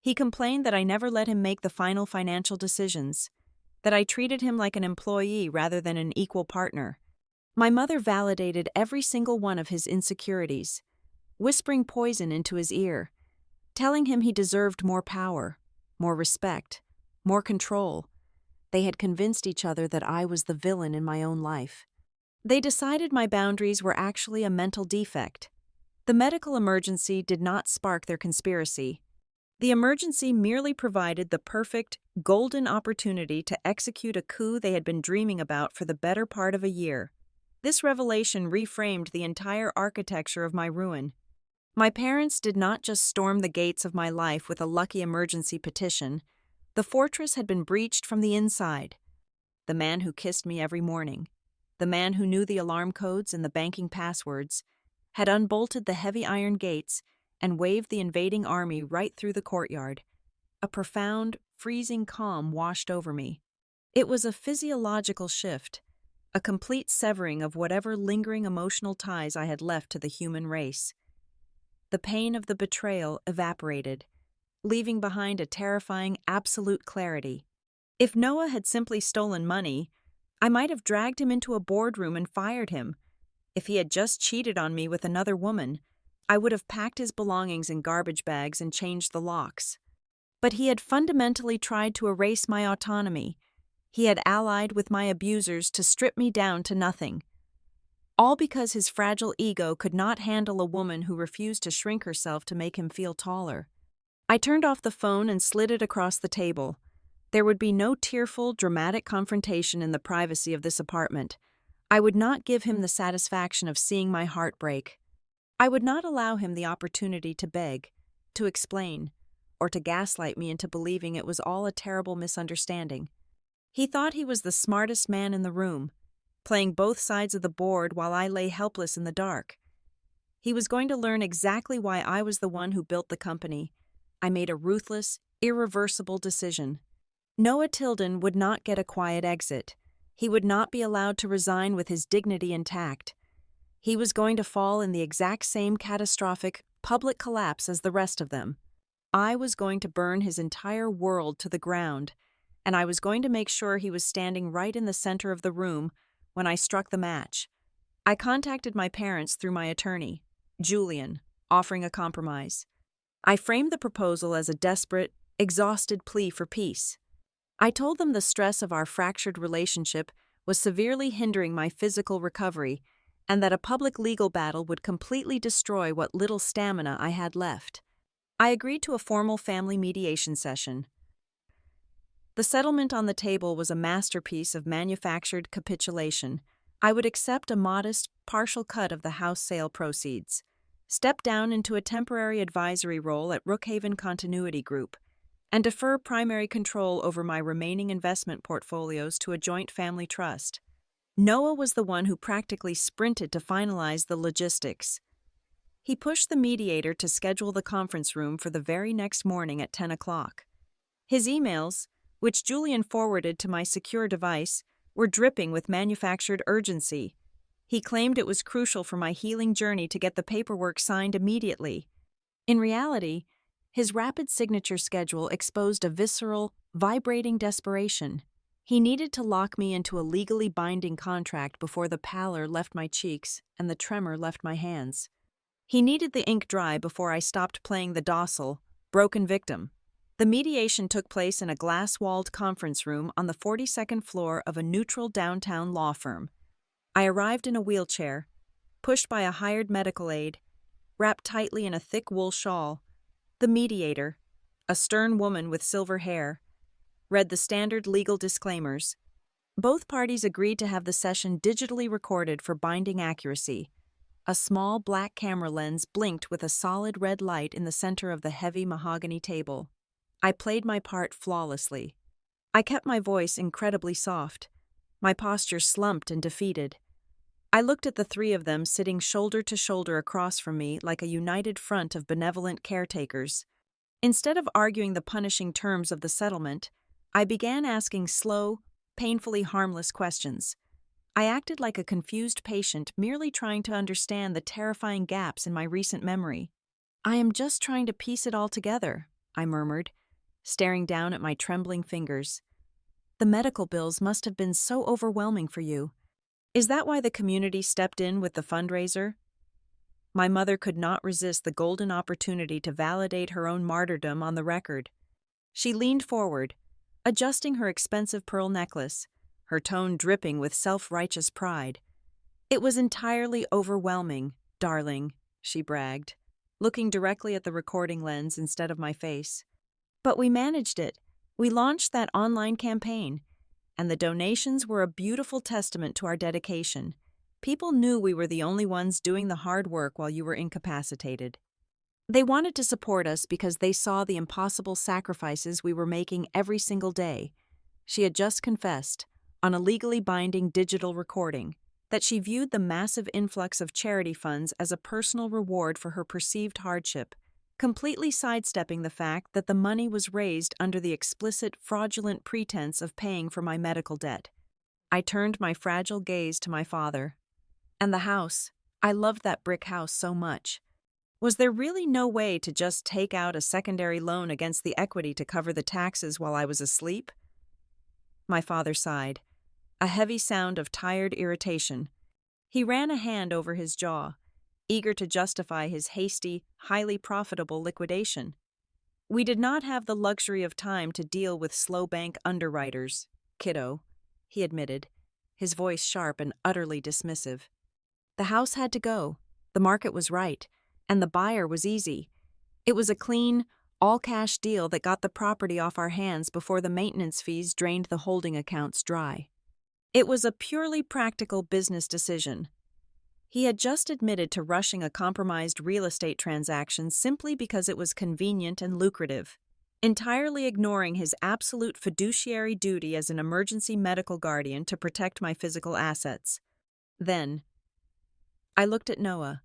He complained that I never let him make the final financial decisions, that I treated him like an employee rather than an equal partner. My mother validated every single one of his insecurities, whispering poison into his ear, telling him he deserved more power, more respect, more control. They had convinced each other that I was the villain in my own life. They decided my boundaries were actually a mental defect. The medical emergency did not spark their conspiracy. The emergency merely provided the perfect, golden opportunity to execute a coup they had been dreaming about for the better part of a year. This revelation reframed the entire architecture of my ruin. My parents did not just storm the gates of my life with a lucky emergency petition. The fortress had been breached from the inside. The man who kissed me every morning, the man who knew the alarm codes and the banking passwords, had unbolted the heavy iron gates and waved the invading army right through the courtyard. A profound, freezing calm washed over me. It was a physiological shift, a complete severing of whatever lingering emotional ties I had left to the human race. The pain of the betrayal evaporated, leaving behind a terrifying absolute clarity. If Noah had simply stolen money, I might have dragged him into a boardroom and fired him. If he had just cheated on me with another woman, I would have packed his belongings in garbage bags and changed the locks. But he had fundamentally tried to erase my autonomy. He had allied with my abusers to strip me down to nothing. All because his fragile ego could not handle a woman who refused to shrink herself to make him feel taller. I turned off the phone and slid it across the table. There would be no tearful, dramatic confrontation in the privacy of this apartment. I would not give him the satisfaction of seeing my heart break. I would not allow him the opportunity to beg, to explain, or to gaslight me into believing it was all a terrible misunderstanding. He thought he was the smartest man in the room, playing both sides of the board while I lay helpless in the dark. He was going to learn exactly why I was the one who built the company. I made a ruthless, irreversible decision. Noah Tilden would not get a quiet exit. He would not be allowed to resign with his dignity intact. He was going to fall in the exact same catastrophic, public collapse as the rest of them. I was going to burn his entire world to the ground, and I was going to make sure he was standing right in the center of the room when I struck the match. I contacted my parents through my attorney, Julian, offering a compromise. I framed the proposal as a desperate, exhausted plea for peace. I told them the stress of our fractured relationship was severely hindering my physical recovery, and that a public legal battle would completely destroy what little stamina I had left. I agreed to a formal family mediation session. The settlement on the table was a masterpiece of manufactured capitulation. I would accept a modest, partial cut of the house sale proceeds, step down into a temporary advisory role at Brookhaven Continuity Group, and defer primary control over my remaining investment portfolios to a joint family trust. Noah was the one who practically sprinted to finalize the logistics. He pushed the mediator to schedule the conference room for the very next morning at 10 o'clock. His emails, which Julian forwarded to my secure device, were dripping with manufactured urgency. He claimed it was crucial for my healing journey to get the paperwork signed immediately. In reality, his rapid signature schedule exposed a visceral, vibrating desperation. He needed to lock me into a legally binding contract before the pallor left my cheeks and the tremor left my hands. He needed the ink dry before I stopped playing the docile, broken victim. The mediation took place in a glass-walled conference room on the 42nd floor of a neutral downtown law firm. I arrived in a wheelchair, pushed by a hired medical aide, wrapped tightly in a thick wool shawl. The mediator, a stern woman with silver hair, read the standard legal disclaimers. Both parties agreed to have the session digitally recorded for binding accuracy. A small black camera lens blinked with a solid red light in the center of the heavy mahogany table. I played my part flawlessly. I kept my voice incredibly soft, my posture slumped and defeated. I looked at the three of them sitting shoulder to shoulder across from me like a united front of benevolent caretakers. Instead of arguing the punishing terms of the settlement, I began asking slow, painfully harmless questions. I acted like a confused patient merely trying to understand the terrifying gaps in my recent memory. "I am just trying to piece it all together," I murmured, staring down at my trembling fingers. "The medical bills must have been so overwhelming for you. Is that why the community stepped in with the fundraiser?" My mother could not resist the golden opportunity to validate her own martyrdom on the record. She leaned forward, adjusting her expensive pearl necklace, her tone dripping with self-righteous pride. "It was entirely overwhelming, darling," she bragged, looking directly at the recording lens instead of my face. "But we managed it. We launched that online campaign, and the donations were a beautiful testament to our dedication. People knew we were the only ones doing the hard work while you were incapacitated. They wanted to support us because they saw the impossible sacrifices we were making every single day." She had just confessed, on a legally binding digital recording, that she viewed the massive influx of charity funds as a personal reward for her perceived hardship, completely sidestepping the fact that the money was raised under the explicit, fraudulent pretense of paying for my medical debt. I turned my fragile gaze to my father. "And the house. I loved that brick house so much. Was there really no way to just take out a secondary loan against the equity to cover the taxes while I was asleep?" My father sighed, a heavy sound of tired irritation. He ran a hand over his jaw, eager to justify his hasty, highly profitable liquidation. We did not have the luxury of time to deal with slow bank underwriters, kiddo, he admitted, his voice sharp and utterly dismissive. The house had to go, the market was right, and the buyer was easy. It was a clean, all-cash deal that got the property off our hands before the maintenance fees drained the holding accounts dry. It was a purely practical business decision. He had just admitted to rushing a compromised real estate transaction simply because it was convenient and lucrative, entirely ignoring his absolute fiduciary duty as an emergency medical guardian to protect my physical assets. Then, I looked at Noah.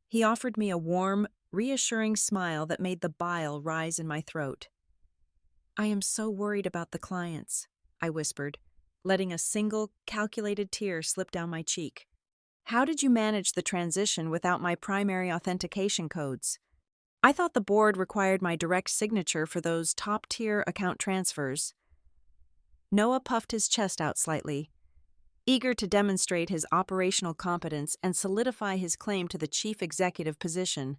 He offered me a warm, reassuring smile that made the bile rise in my throat. "I am so worried about the clients," I whispered, letting a single, calculated tear slip down my cheek. "How did you manage the transition without my primary authentication codes? I thought the board required my direct signature for those top-tier account transfers." Noah puffed his chest out slightly, eager to demonstrate his operational competence and solidify his claim to the chief executive position.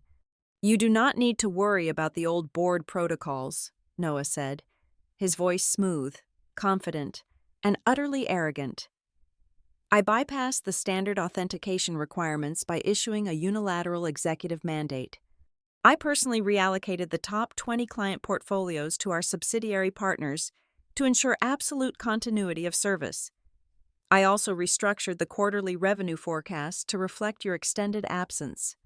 "You do not need to worry about the old board protocols," Noah said, his voice smooth, confident, and utterly arrogant. "I bypassed the standard authentication requirements by issuing a unilateral executive mandate. I personally reallocated the top 20 client portfolios to our subsidiary partners to ensure absolute continuity of service. I also restructured the quarterly revenue forecast to reflect your extended absence.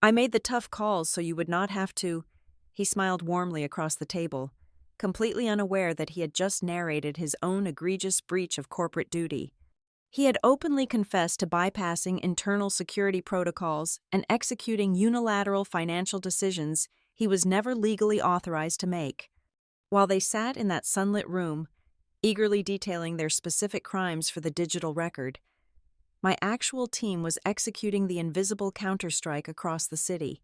I made the tough calls so you would not have to." He smiled warmly across the table, completely unaware that he had just narrated his own egregious breach of corporate duty. He had openly confessed to bypassing internal security protocols and executing unilateral financial decisions he was never legally authorized to make. While they sat in that sunlit room, eagerly detailing their specific crimes for the digital record, my actual team was executing the invisible counterstrike across the city.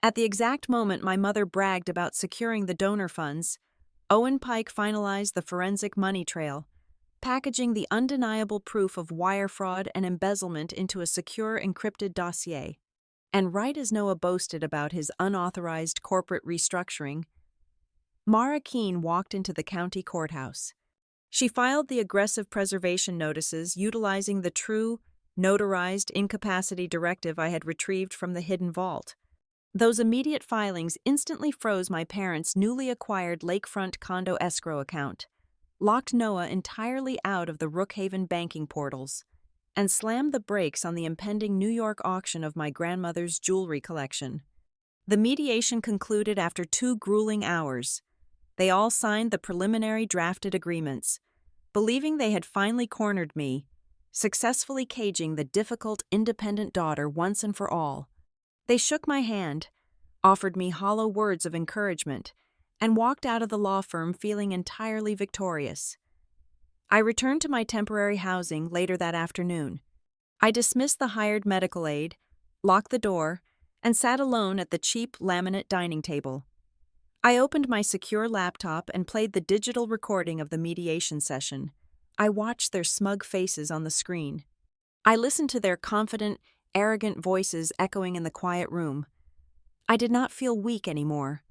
At the exact moment my mother bragged about securing the donor funds, Owen Pike finalized the forensic money trail, packaging the undeniable proof of wire fraud and embezzlement into a secure encrypted dossier. And right as Noah boasted about his unauthorized corporate restructuring, Mara Keene walked into the county courthouse. She filed the aggressive preservation notices utilizing the true, notarized incapacity directive I had retrieved from the hidden vault. Those immediate filings instantly froze my parents' newly acquired lakefront condo escrow account, locked Noah entirely out of the Rookhaven banking portals, and slammed the brakes on the impending New York auction of my grandmother's jewelry collection. The mediation concluded after 2 grueling hours. They all signed the preliminary drafted agreements, believing they had finally cornered me, successfully caging the difficult independent daughter once and for all. They shook my hand, offered me hollow words of encouragement, and walked out of the law firm feeling entirely victorious. I returned to my temporary housing later that afternoon. I dismissed the hired medical aide, locked the door, and sat alone at the cheap laminate dining table. I opened my secure laptop and played the digital recording of the mediation session. I watched their smug faces on the screen. I listened to their confident, arrogant voices echoing in the quiet room. I did not feel weak anymore.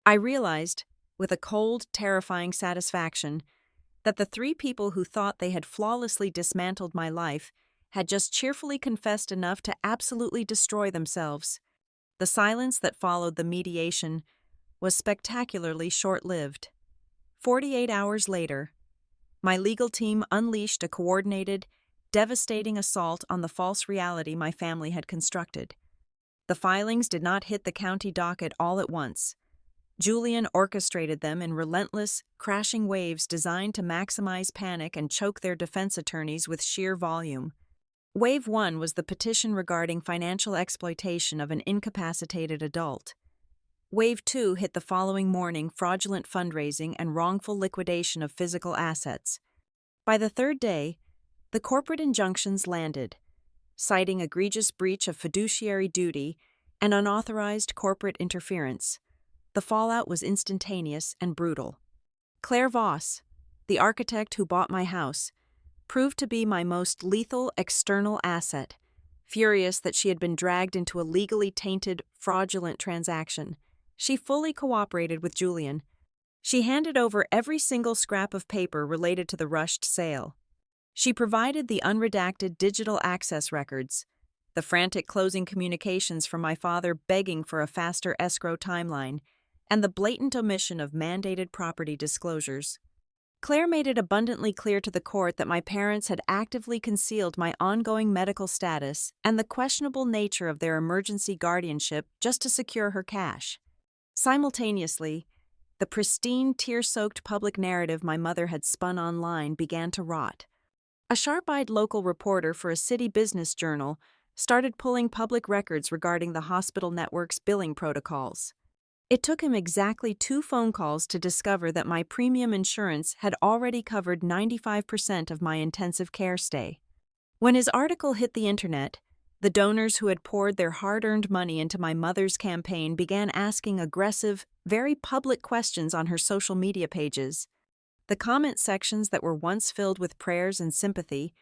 I realized, with a cold, terrifying satisfaction, that the 3 people who thought they had flawlessly dismantled my life had just cheerfully confessed enough to absolutely destroy themselves. The silence that followed the mediation was spectacularly short-lived. 48 hours later, my legal team unleashed a coordinated, devastating assault on the false reality my family had constructed. The filings did not hit the county docket all at once. Julian orchestrated them in relentless, crashing waves designed to maximize panic and choke their defense attorneys with sheer volume. Wave 1 was the petition regarding financial exploitation of an incapacitated adult. Wave 2 hit the following morning: fraudulent fundraising and wrongful liquidation of physical assets. By the 3rd day, the corporate injunctions landed, citing egregious breach of fiduciary duty and unauthorized corporate interference. The fallout was instantaneous and brutal. Claire Voss, the architect who bought my house, proved to be my most lethal external asset, Furious that she had been dragged into a legally tainted, fraudulent transaction, she fully cooperated with Julian. She handed over every single scrap of paper related to the rushed sale. She provided the unredacted digital access records, the frantic closing communications from my father begging for a faster escrow timeline, and the blatant omission of mandated property disclosures. Claire made it abundantly clear to the court that my parents had actively concealed my ongoing medical status and the questionable nature of their emergency guardianship just to secure her cash. Simultaneously, the pristine, tear-soaked public narrative my mother had spun online began to rot. A sharp-eyed local reporter for a city business journal started pulling public records regarding the hospital network's billing protocols. It took him exactly 2 phone calls to discover that my premium insurance had already covered 95% of my intensive care stay. When his article hit the internet, the donors who had poured their hard-earned money into my mother's campaign began asking aggressive, very public questions on her social media pages. The comment sections that were once filled with prayers and sympathy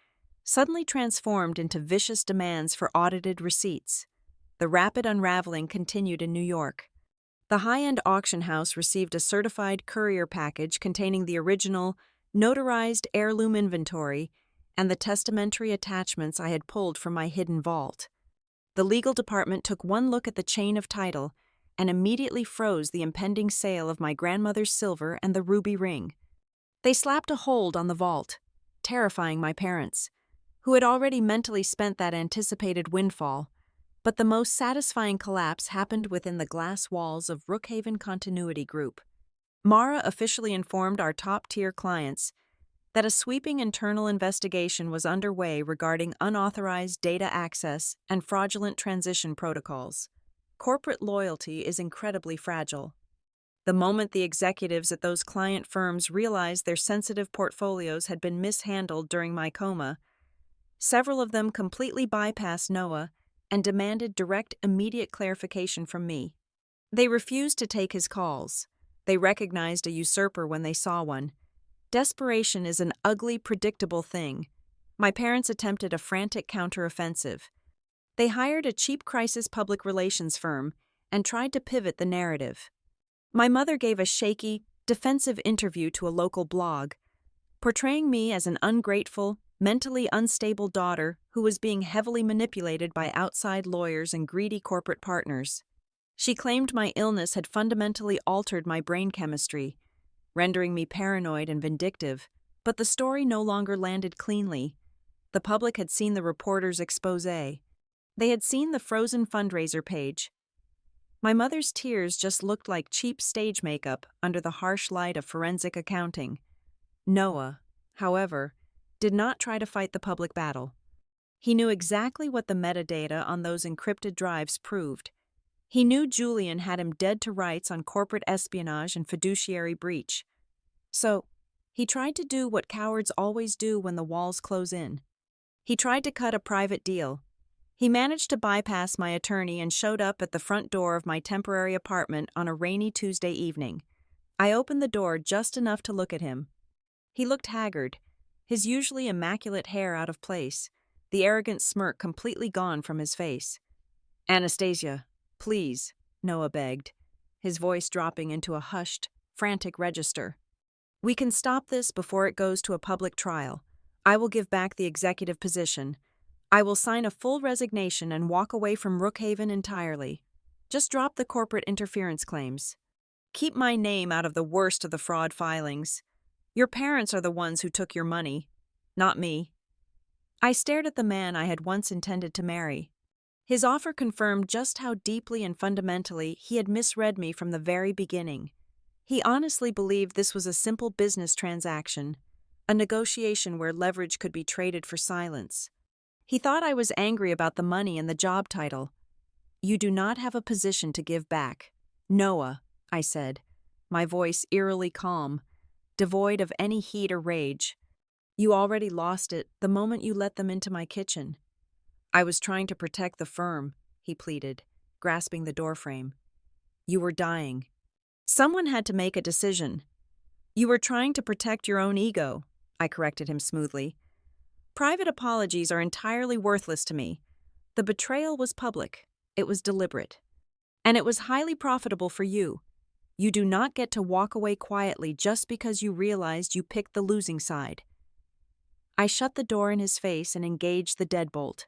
suddenly transformed into vicious demands for audited receipts. The rapid unraveling continued in New York. The high-end auction house received a certified courier package containing the original, notarized heirloom inventory and the testamentary attachments I had pulled from my hidden vault. The legal department took one look at the chain of title and immediately froze the impending sale of my grandmother's silver and the ruby ring. They slapped a hold on the vault, terrifying my parents, who had already mentally spent that anticipated windfall. But the most satisfying collapse happened within the glass walls of Brookhaven Continuity Group. Mara officially informed our top-tier clients that a sweeping internal investigation was underway regarding unauthorized data access and fraudulent transition protocols. Corporate loyalty is incredibly fragile. The moment the executives at those client firms realized their sensitive portfolios had been mishandled during my coma, several of them completely bypassed Noah and demanded direct, immediate clarification from me. They refused to take his calls. They recognized a usurper when they saw one. Desperation is an ugly, predictable thing. My parents attempted a frantic counteroffensive. They hired a cheap crisis public relations firm and tried to pivot the narrative. My mother gave a shaky, defensive interview to a local blog, portraying me as an ungrateful, mentally unstable daughter who was being heavily manipulated by outside lawyers and greedy corporate partners. She claimed my illness had fundamentally altered my brain chemistry, rendering me paranoid and vindictive, but the story no longer landed cleanly. The public had seen the reporter's exposé. They had seen the frozen fundraiser page. My mother's tears just looked like cheap stage makeup under the harsh light of forensic accounting. Noah, however, did not try to fight the public battle. He knew exactly what the metadata on those encrypted drives proved. He knew Julian had him dead to rights on corporate espionage and fiduciary breach. So, he tried to do what cowards always do when the walls close in. He tried to cut a private deal. He managed to bypass my attorney and showed up at the front door of my temporary apartment on a rainy Tuesday evening. I opened the door just enough to look at him. He looked haggard, his usually immaculate hair out of place, the arrogant smirk completely gone from his face. "Anastasia, please," Noah begged, his voice dropping into a hushed, frantic register. "We can stop this before it goes to a public trial. I will give back the executive position. I will sign a full resignation and walk away from Brookhaven entirely. Just drop the corporate interference claims. Keep my name out of the worst of the fraud filings. Your parents are the ones who took your money, not me." I stared at the man I had once intended to marry. His offer confirmed just how deeply and fundamentally he had misread me from the very beginning. He honestly believed this was a simple business transaction, a negotiation where leverage could be traded for silence. He thought I was angry about the money and the job title. "You do not have a position to give back, Noah," I said, my voice eerily calm, devoid of any heat or rage. "You already lost it the moment you let them into my kitchen." "I was trying to protect the firm," he pleaded, grasping the doorframe. "You were dying. Someone had to make a decision." "You were trying to protect your own ego," I corrected him smoothly. "Private apologies are entirely worthless to me. The betrayal was public. It was deliberate. And it was highly profitable for you. You do not get to walk away quietly just because you realized you picked the losing side. I shut the door in his face and engaged the deadbolt.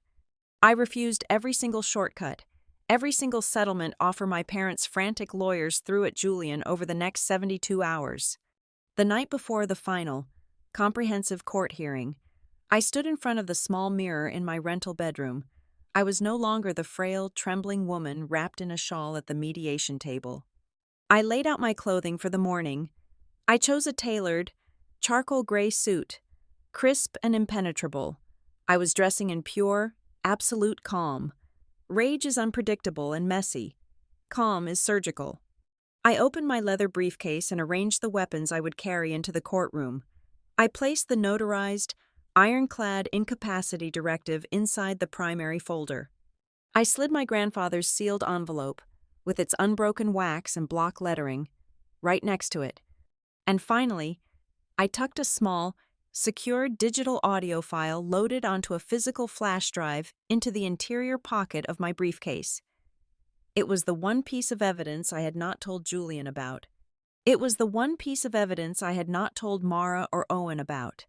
I refused every single shortcut, every single settlement offer my parents' frantic lawyers threw at Julian over the next 72 hours. The night before the final, comprehensive court hearing, I stood in front of the small mirror in my rental bedroom. I was no longer the frail, trembling woman wrapped in a shawl at the mediation table. I laid out my clothing for the morning. I chose a tailored, charcoal gray suit, crisp and impenetrable. I was dressing in pure, absolute calm. Rage is unpredictable and messy. Calm is surgical. I opened my leather briefcase and arranged the weapons I would carry into the courtroom. I placed the notarized, ironclad incapacity directive inside the primary folder. I slid my grandfather's sealed envelope, with its unbroken wax and block lettering, right next to it. And finally, I tucked a small, secure digital audio file loaded onto a physical flash drive into the interior pocket of my briefcase. It was the one piece of evidence I had not told Julian about. It was the one piece of evidence I had not told Mara or Owen about.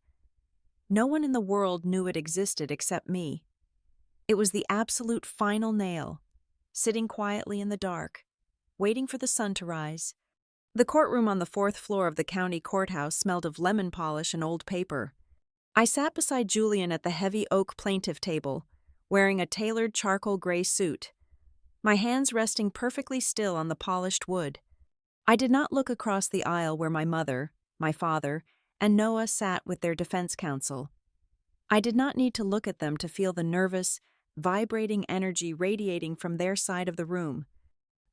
No one in the world knew it existed except me. It was the absolute final nail, sitting quietly in the dark, waiting for the sun to rise. The courtroom on the 4th floor of the county courthouse smelled of lemon polish and old paper. I sat beside Julian at the heavy oak plaintiff table, wearing a tailored charcoal gray suit, my hands resting perfectly still on the polished wood. I did not look across the aisle where my mother, my father, and Noah sat with their defense counsel. I did not need to look at them to feel the nervous, vibrating energy radiating from their side of the room.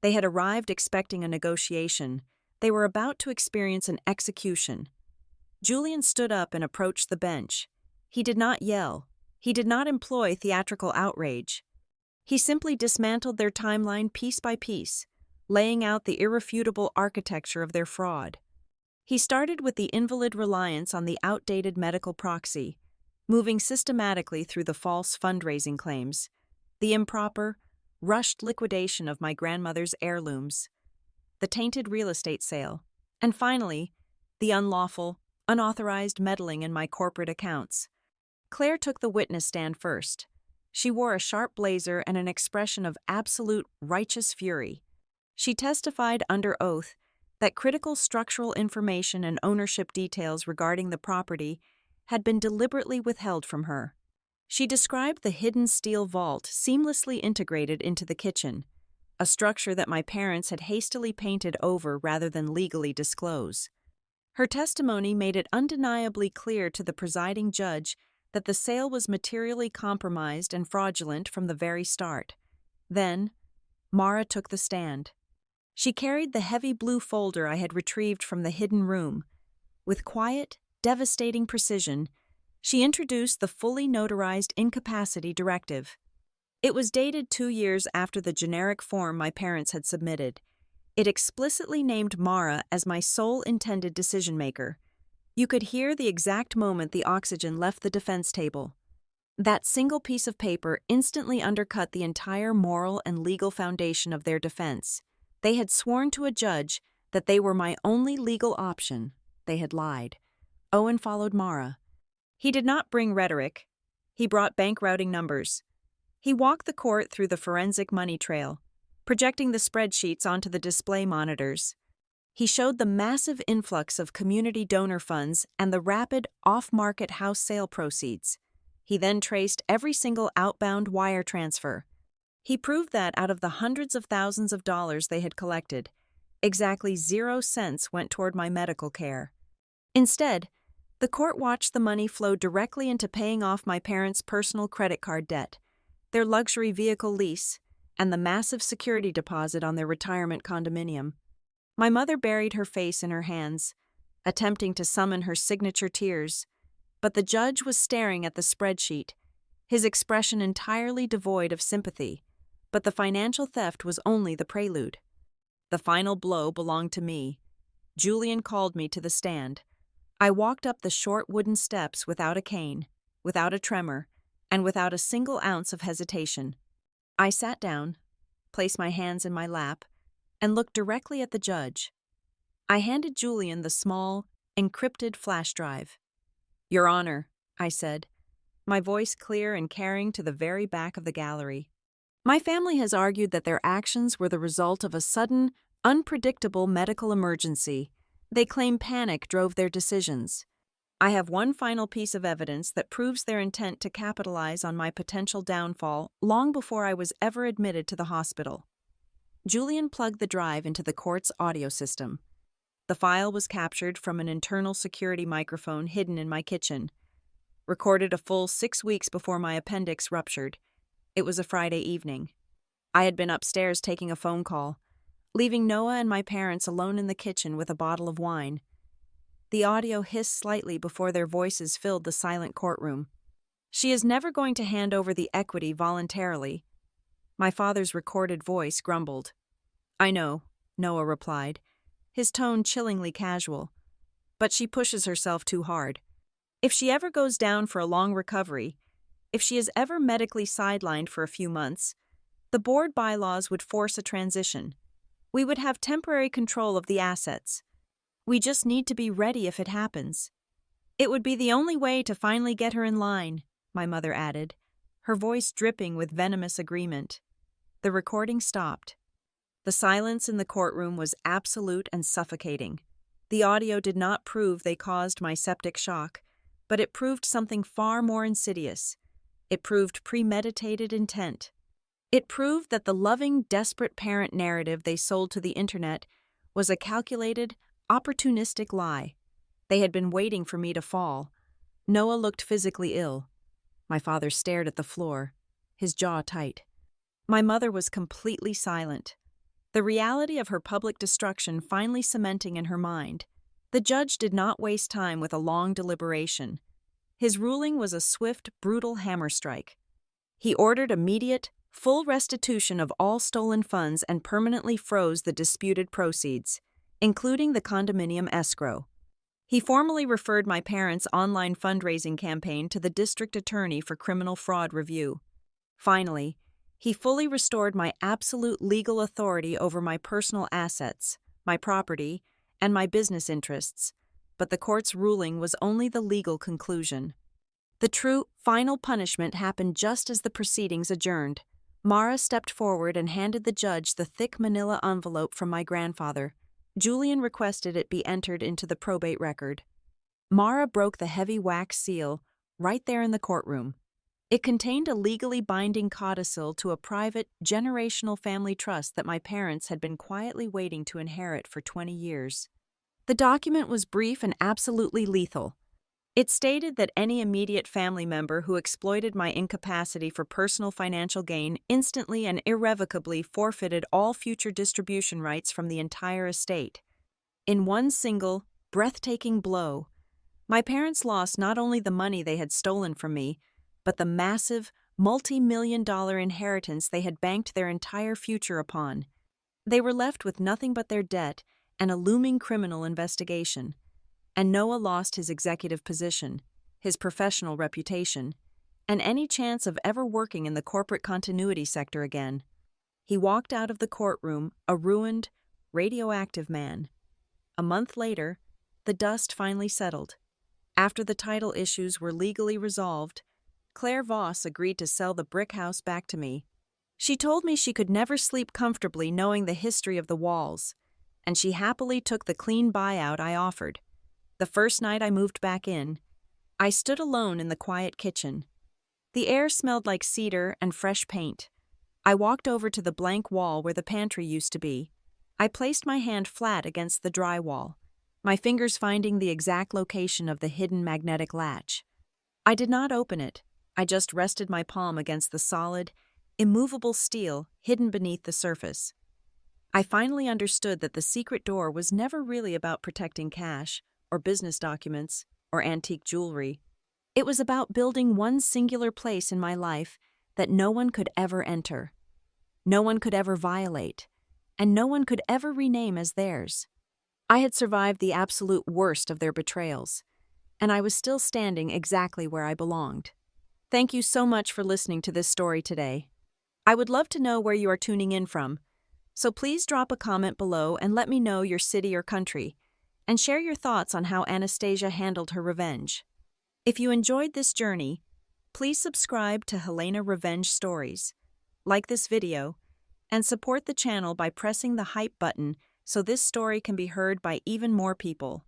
They had arrived expecting a negotiation. They were about to experience an execution. Julian stood up and approached the bench. He did not yell. He did not employ theatrical outrage. He simply dismantled their timeline piece by piece, laying out the irrefutable architecture of their fraud. He started with the invalid reliance on the outdated medical proxy, moving systematically through the false fundraising claims, the improper, rushed liquidation of my grandmother's heirlooms, the tainted real estate sale, and finally, the unlawful, unauthorized meddling in my corporate accounts. Claire took the witness stand first. She wore a sharp blazer and an expression of absolute righteous fury. She testified under oath that critical structural information and ownership details regarding the property had been deliberately withheld from her. She described the hidden steel vault seamlessly integrated into the kitchen, a structure that my parents had hastily painted over rather than legally disclose. Her testimony made it undeniably clear to the presiding judge that the sale was materially compromised and fraudulent from the very start. Then, Mara took the stand. She carried the heavy blue folder I had retrieved from the hidden room. With quiet, devastating precision, she introduced the fully notarized incapacity directive. It was dated 2 years after the generic form my parents had submitted. It explicitly named Mara as my sole intended decision-maker. You could hear the exact moment the oxygen left the defense table. That single piece of paper instantly undercut the entire moral and legal foundation of their defense. They had sworn to a judge that they were my only legal option. They had lied. Owen followed Mara. He did not bring rhetoric. He brought bank routing numbers. He walked the court through the forensic money trail, projecting the spreadsheets onto the display monitors. He showed the massive influx of community donor funds and the rapid off-market house sale proceeds. He then traced every single outbound wire transfer. He proved that out of the hundreds of thousands of dollars they had collected, exactly 0 cents went toward my medical care. Instead, the court watched the money flow directly into paying off my parents' personal credit card debt, their luxury vehicle lease, and the massive security deposit on their retirement condominium. My mother buried her face in her hands, attempting to summon her signature tears, but the judge was staring at the spreadsheet, his expression entirely devoid of sympathy. But the financial theft was only the prelude. The final blow belonged to me. Julian called me to the stand. I walked up the short wooden steps without a cane, without a tremor, and without a single ounce of hesitation. I sat down, placed my hands in my lap, and looked directly at the judge. I handed Julian the small, encrypted flash drive. "Your Honor," I said, my voice clear and carrying to the very back of the gallery. "My family has argued that their actions were the result of a sudden, unpredictable medical emergency. They claim panic drove their decisions. I have one final piece of evidence that proves their intent to capitalize on my potential downfall long before I was ever admitted to the hospital." Julian plugged the drive into the court's audio system. The file was captured from an internal security microphone hidden in my kitchen. Recorded a full 6 weeks before my appendix ruptured. It was a Friday evening. I had been upstairs taking a phone call, leaving Noah and my parents alone in the kitchen with a bottle of wine. The audio hissed slightly before their voices filled the silent courtroom. "She is never going to hand over the equity voluntarily." My father's recorded voice grumbled. "I know," Noah replied, his tone chillingly casual. "But she pushes herself too hard. If she ever goes down for a long recovery, if she is ever medically sidelined for a few months, the board bylaws would force a transition. We would have temporary control of the assets. We just need to be ready if it happens. It would be the only way to finally get her in line," my mother added, her voice dripping with venomous agreement. The recording stopped. The silence in the courtroom was absolute and suffocating. The audio did not prove they caused my septic shock, but it proved something far more insidious. It proved premeditated intent. It proved that the loving, desperate parent narrative they sold to the internet was a calculated, opportunistic lie. They had been waiting for me to fall. Noah looked physically ill. My father stared at the floor, his jaw tight. My mother was completely silent, the reality of her public destruction finally cementing in her mind. The judge did not waste time with a long deliberation. His ruling was a swift, brutal hammer strike. He ordered immediate, full restitution of all stolen funds and permanently froze the disputed proceeds, including the condominium escrow. He formally referred my parents' online fundraising campaign to the district attorney for criminal fraud review. Finally, he fully restored my absolute legal authority over my personal assets, my property, and my business interests, but the court's ruling was only the legal conclusion. The true, final punishment happened just as the proceedings adjourned. Mara stepped forward and handed the judge the thick manila envelope from my grandfather. Julian requested it be entered into the probate record. Mara broke the heavy wax seal right there in the courtroom. It contained a legally binding codicil to a private, generational family trust that my parents had been quietly waiting to inherit for 20 years. The document was brief and absolutely lethal. It stated that any immediate family member who exploited my incapacity for personal financial gain instantly and irrevocably forfeited all future distribution rights from the entire estate. In one single, breathtaking blow, my parents lost not only the money they had stolen from me, but the massive, multi-million-dollar inheritance they had banked their entire future upon. They were left with nothing but their debt and a looming criminal investigation. And Noah lost his executive position, his professional reputation, and any chance of ever working in the corporate continuity sector again. He walked out of the courtroom a ruined, radioactive man. A month later, the dust finally settled. After the title issues were legally resolved, Claire Voss agreed to sell the brick house back to me. She told me she could never sleep comfortably knowing the history of the walls, and she happily took the clean buyout I offered. The first night I moved back in, I stood alone in the quiet kitchen. The air smelled like cedar and fresh paint. I walked over to the blank wall where the pantry used to be. I placed my hand flat against the drywall, my fingers finding the exact location of the hidden magnetic latch. I did not open it. I just rested my palm against the solid, immovable steel hidden beneath the surface. I finally understood that the secret door was never really about protecting cash, or business documents, or antique jewelry. It was about building one singular place in my life that no one could ever enter, no one could ever violate, and no one could ever rename as theirs. I had survived the absolute worst of their betrayals, and I was still standing exactly where I belonged. Thank you so much for listening to this story today. I would love to know where you are tuning in from, so please drop a comment below and let me know your city or country, and share your thoughts on how Anastasia handled her revenge. If you enjoyed this journey, please subscribe to Helena Revenge Stories, like this video, and support the channel by pressing the hype button so this story can be heard by even more people.